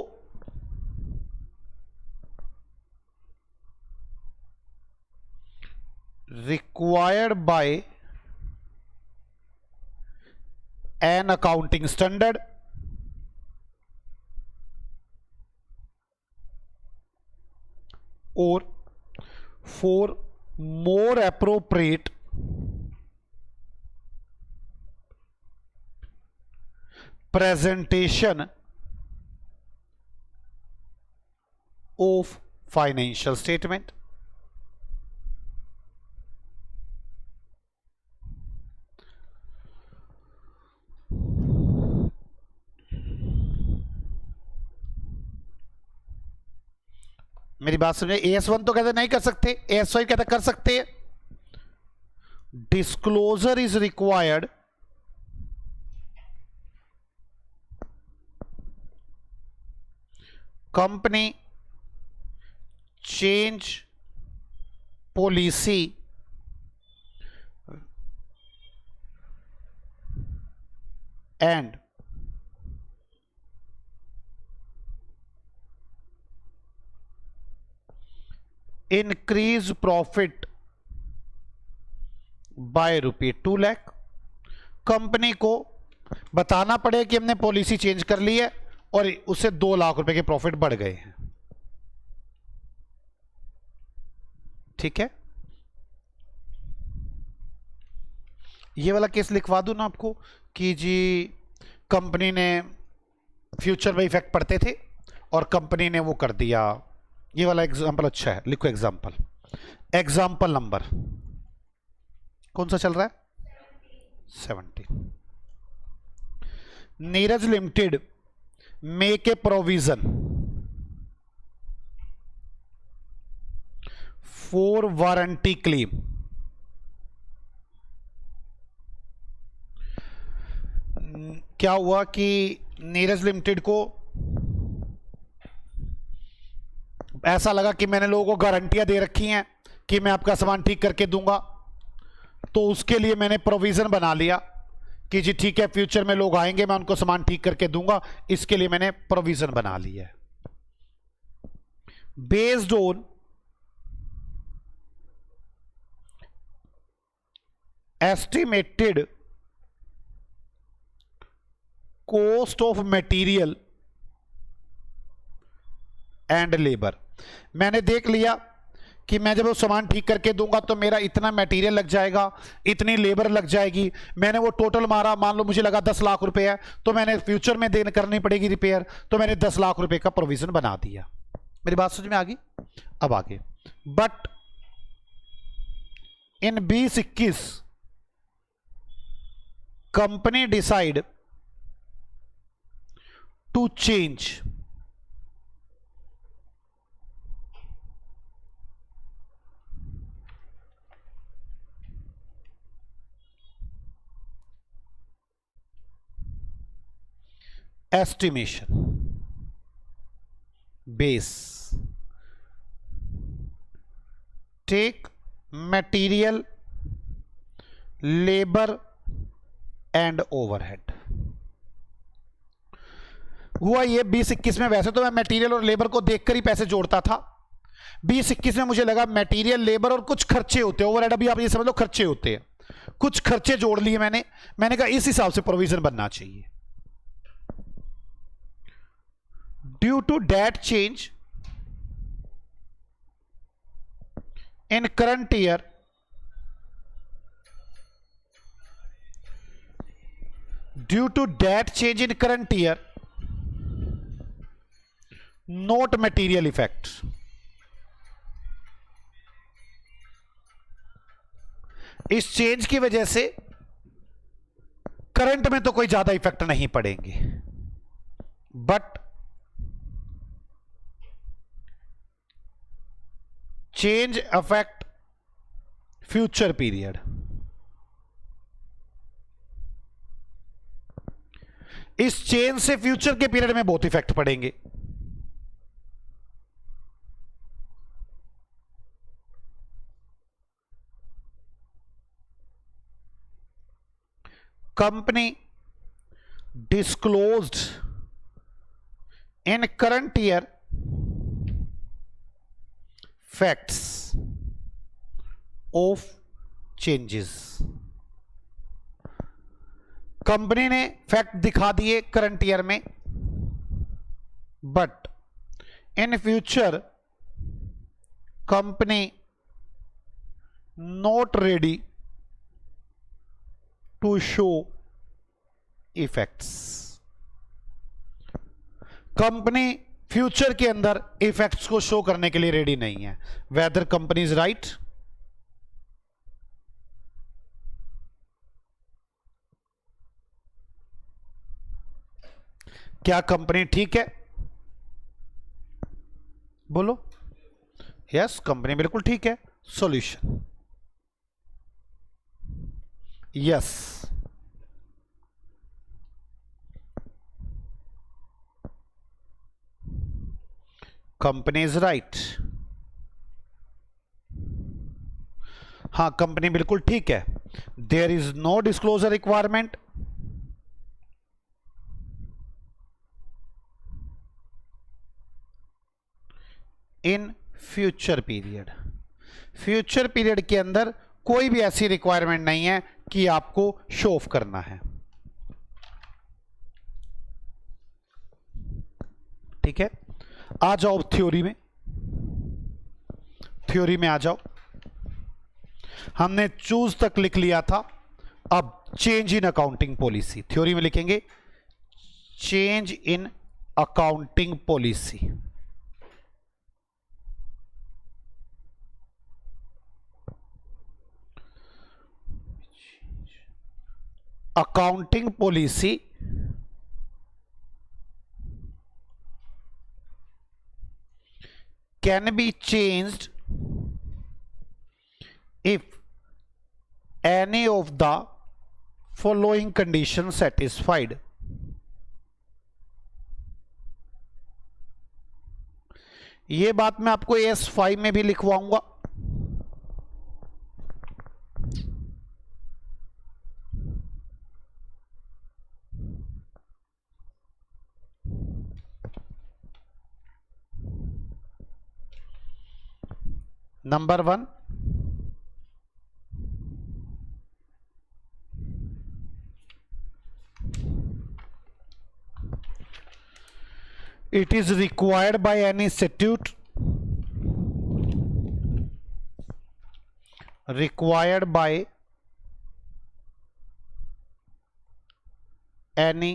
required by an accounting standard or for more appropriate presentation of financial statement. मेरी बात समझे? AS1 तो कहते नहीं कर सकते, AS5 कहते कर सकते हैं। Disclosure is required company change policy and increase profit by ₹2 lakh. कंपनी को बताना पड़े कि हमने पॉलिसी चेंज कर ली है और उससे ₹2 लाख के प्रॉफिट बढ़ गए हैं। ठीक है, ये वाला केस लिखवा दूं ना आपको कि जी कंपनी ने फ्यूचर में इफेक्ट पड़ते थे और कंपनी ने वो कर दिया। ये वाला एग्जांपल अच्छा है, लिखो एग्जांपल। एग्जांपल नंबर कौन सा चल रहा है? 17। Neeraj limited make a provision for warranty claim. क्या हुआ कि नीरज लिमिटेड को ऐसा लगा कि मैंने लोगों को गारंटियां दे रखी हैं कि मैं आपका सामान ठीक करके दूंगा, तो उसके लिए मैंने प्रोविजन बना लिया कि जी ठीक है, फ्यूचर में लोग आएंगे, मैं उनको सामान ठीक करके दूंगा, इसके लिए मैंने प्रोविजन बना लिया है। Based on estimated cost of material and labour, मैंने देख लिया कि मैं जब वो सामान ठीक करके दूंगा तो मेरा इतना मटेरियल लग जाएगा, इतनी लेबर लग जाएगी। मैंने वो टोटल मारा, मान लो मुझे लगा 10 लाख रुपए है, तो मैंने फ्यूचर में देन करनी पड़ेगी रिपेयर, तो मैंने 10 लाख रुपए का प्रोविजन बना दिया। मेरी बात समझ में आ गई? अब आगे, but in 2021 company decide to change estimation base, take material, labor and overhead। हुआ ये 2021 में, वैसे तो मैं मटेरियल और लेबर को देखकर ही पैसे जोड़ता था। 2021 में मुझे लगा मटेरियल, लेबर और कुछ खर्चे होते हैं, ओवरहेड अभी आप ये समझ लो खर्चे होते हैं, कुछ खर्चे जोड़ लिए मैंने कहा इस हिसाब से प्रोविजन बनना चाहिए। Due to that change in current year, due to that change in current year, not material effects, इस चेंज की वजह से करंट में तो कोई ज्यादा इफेक्ट नहीं पड़ेंगे, but change affect future period. इस चेंज से फ्यूचर के पीरियड में बहुत इफेक्ट पड़ेंगे। Company disclosed in current year facts of changes. Company ने फैक्ट दिखा दिए करंट ईयर में, but in future company not ready to show effects. Company future के अंदर इफेक्ट्स को शो करने के लिए रेडी नहीं है। Whether company is right? क्या कंपनी ठीक है? बोलो। यस, कंपनी बिल्कुल ठीक है। Solution, yes. Company is right. हाँ, कंपनी बिल्कुल ठीक है। There is no disclosure requirement in future period. Future period के अंदर कोई भी ऐसी रिक्वायरमेंट नहीं है कि आपको शो ऑफ करना है। ठीक है, आ जाओ थ्योरी में। थ्योरी में आ जाओ। हमने चूज तक लिख लिया था, अब change in accounting policy. Theory में लिखेंगे change in accounting policy. Accounting policy can be changed if any of the following conditions satisfied। ये बात मैं आपको AS5 में भी लिखवाऊंगा। Number 1, it is required by any statute, required by any,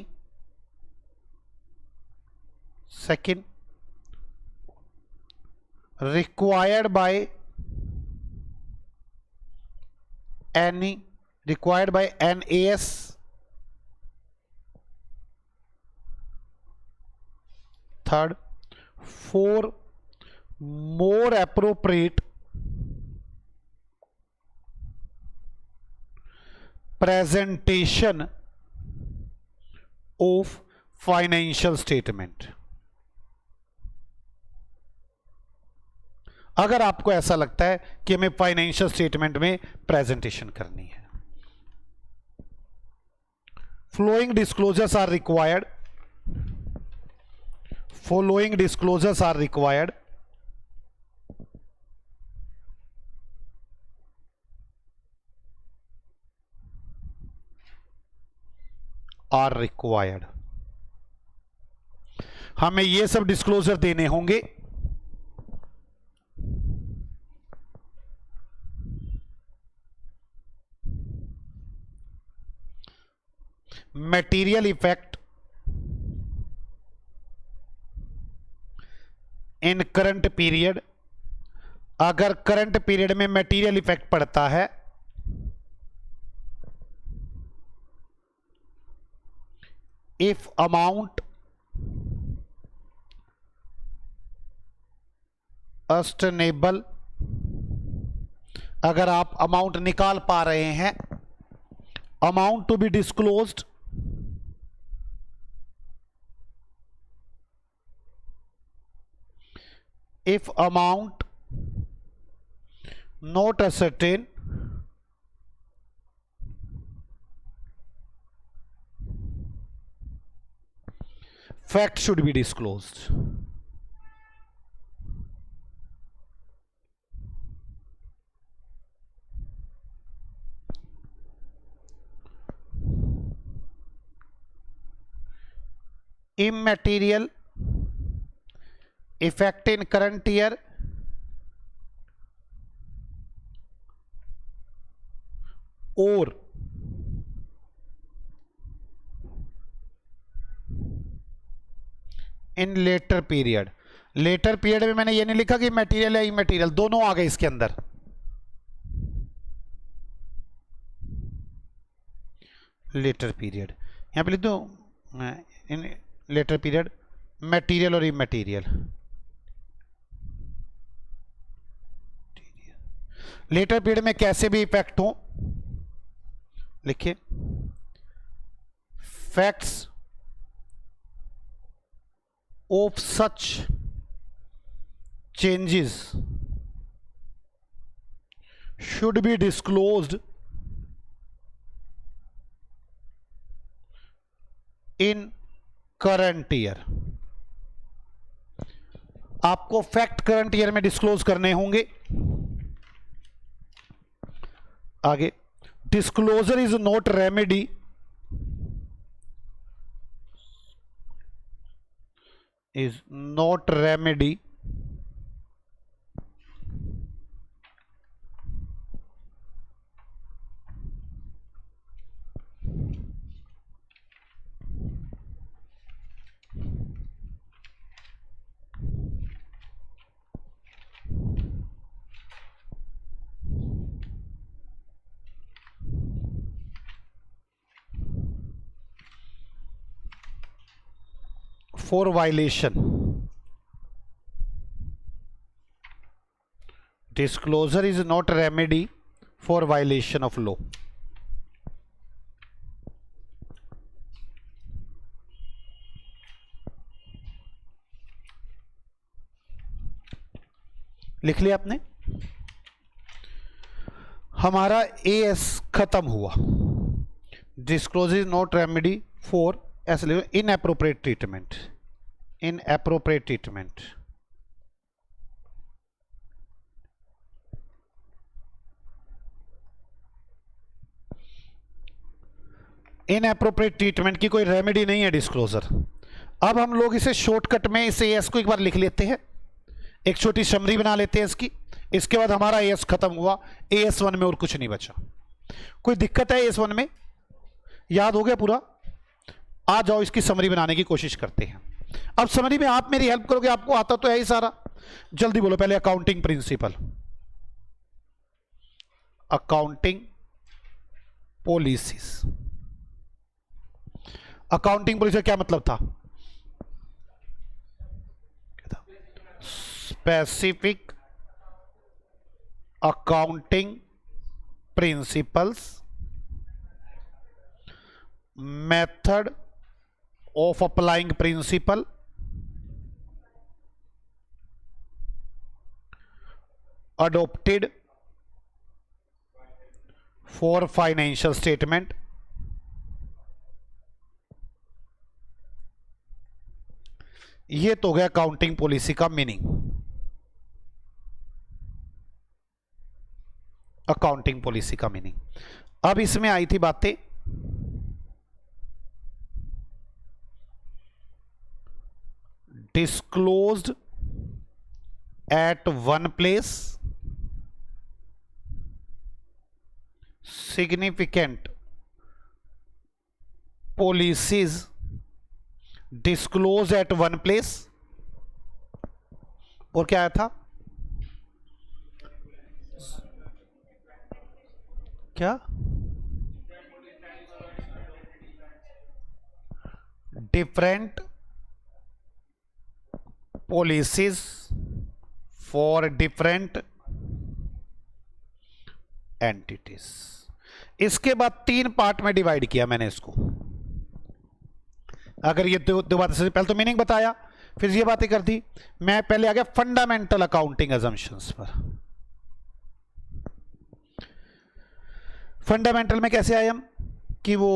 second, required by any, required by NAS, third, for more appropriate presentation of financial statement। अगर आपको ऐसा लगता है कि हमें फाइनेंशियल स्टेटमेंट में प्रेजेंटेशन करनी है। Flowing disclosures are required, following disclosures are required, are required. हमें ये सब डिस्क्लोजर देने होंगे। Material effect in current period, अगर करंट पीरियड में मटेरियल इफेक्ट पड़ता है, इफ अमाउंट अस्टेनेबल, अगर आप अमाउंट निकाल पा रहे हैं, amount to be disclosed, if amount not ascertained, fact should be disclosed। immaterial effect in current year or in letter period. Letter period में मैंने ये नहीं लिखा कि मटेरियल या इमटेरियल, दोनों आ गए इसके अंदर। लेटर पीरियड यहां पे लिख दो, इन लेटर पीरियड मटेरियल और इमटेरियल। लेटर पीरियड में कैसे भी इफेक्ट हो, लिखिए facts of such changes should be disclosed in current year. आपको फैक्ट करंट ईयर में डिस्क्लोज करने होंगे. आगे, disclosure is not remedy for violation. Disclosure is not a remedy for violation of law. लिख लिया आपने. हमारा एएस खत्म हुआ. Disclosure is not remedy for ऐसे inappropriate treatment. Inappropriate treatment. Inappropriate treatment की कोई रेमेडी नहीं है डिस्क्लोजर. अब हम लोग इसे शॉर्टकट में इस एएस को एक बार लिख लेते हैं. एक छोटी समरी बना लेते हैं इसकी. इसके बाद हमारा एएस खत्म हुआ. एएस 1 में और कुछ नहीं बचा. कोई दिक्कत है एएस 1 में? याद हो गया पूरा? आ जाओ इसकी समरी बनाने की कोशिश करते हैं. अब समरी में आप मेरी हेल्प करोगे. आपको आता तो है ही सारा. जल्दी बोलो पहले accounting principle. Accounting policies. Accounting policy क्या मतलब था? Specific accounting principles, method of applying principle, adopted for financial statement. ये तो गया अकाउंटिंग पॉलिसी का मीनिंग. अकाउंटिंग पॉलिसी का मीनिंग. अब इसमें आई थी बातें disclosed at one place, significant policies disclosed at one place. और क्या आया था? क्या? different policies for different entities. इसके बाद 3 पार्ट में डिवाइड किया मैंने इसको. अगर ये दो बातें से पहले तो मीनिंग बताया, फिर ये बातें कर दी. मैं पहले आ गया फंडामेंटल अकाउंटिंग अजम्पशंस पर. फंडामेंटल में कैसे आए हम कि वो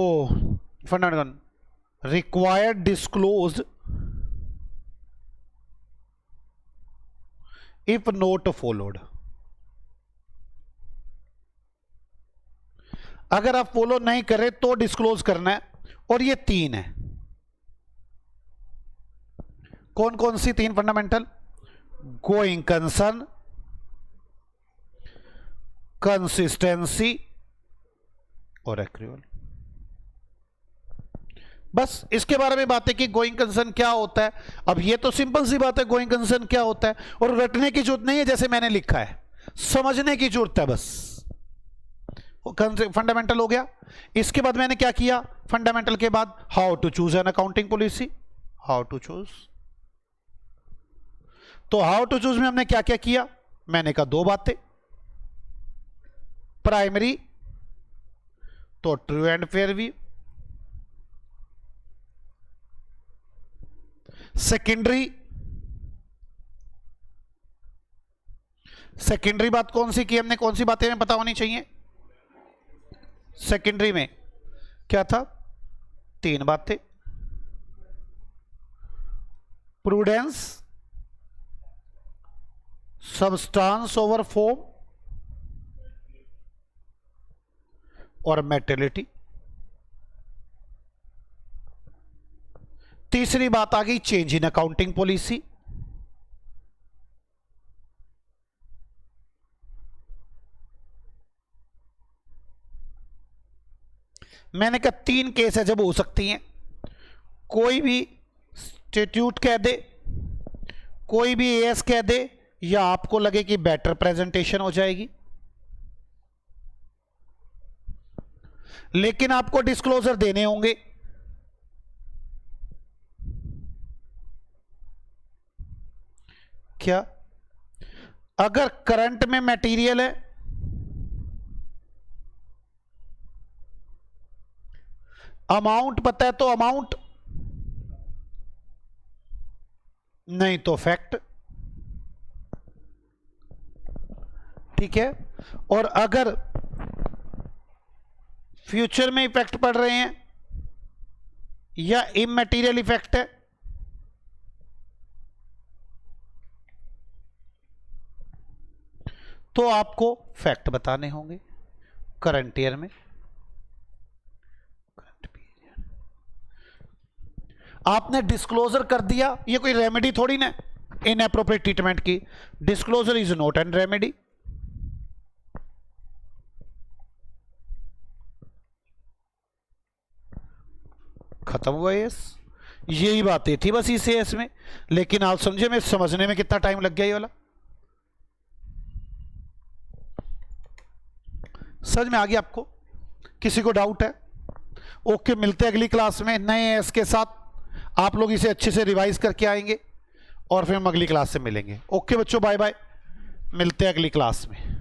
fundamental required disclosed if not followed. अगर आप फॉलो नहीं करें तो डिस्क्लोज करना है. और ये 3 है. कौन कौन सी 3 फंडामेंटल? गोइंग कंसर्न, कंसिस्टेंसी और एक्रूअल. बस इसके बारे में बातें की. गोइंग कंसर्न क्या होता है? अब ये तो सिंपल सी बात है. गोइंग कंसर्न क्या होता है और रटने की जरूरत नहीं है जैसे मैंने लिखा है. समझने की जरूरत है बस. फंडामेंटल हो गया. इसके बाद मैंने क्या किया? फंडामेंटल के बाद how to choose an accounting policy. How to choose. तो हाउ टू चूज में हमने क्या क्या किया? मैंने कहा 2 बातें. प्राइमरी तो true and fair view. Secondary secondary बात कौन सी की हमने, कौन सी बातें हमें पता होनी चाहिए? सेकेंडरी में क्या था? 3 बातें, प्रूडेंस, सबस्टांस ओवर फॉर्म और मेटेलिटी। तीसरी बात आ गई चेंज इन अकाउंटिंग पॉलिसी। मैंने कहा 3 केस है जब हो सकती हैं, कोई भी स्टेट्यूट कह दे, कोई भी एएस कह दे, या आपको लगे कि बेटर प्रेजेंटेशन हो जाएगी, लेकिन आपको डिस्क्लोजर देने होंगे। क्या? अगर करंट में मटेरियल है, अमाउंट पता है तो अमाउंट, नहीं तो फैक्ट, ठीक है। और अगर फ्यूचर में इफेक्ट पड़ रहे हैं या इमैटेरियल इफेक्ट है, तो आपको फैक्ट बताने होंगे करंट ईयर में। आपने डिस्क्लोजर कर दिया, ये कोई रेमेडी थोड़ी ना इनएप्रोप्रिएट ट्रीटमेंट की। Disclosure is not an remedy. खत्म हुआ यस, यही बातें थी बस इस एस में। लेकिन आप समझे मैं समझने में कितना टाइम लग गया ये वाला, समझ में आ गया आपको? किसी को डाउट है? ओके, मिलते हैं अगली क्लास में नए एस के साथ। आप लोग इसे अच्छे से रिवाइज करके आएंगे और फिर हम अगली क्लास से मिलेंगे। ओके बच्चों, बाय बाय, मिलते हैं अगली क्लास में।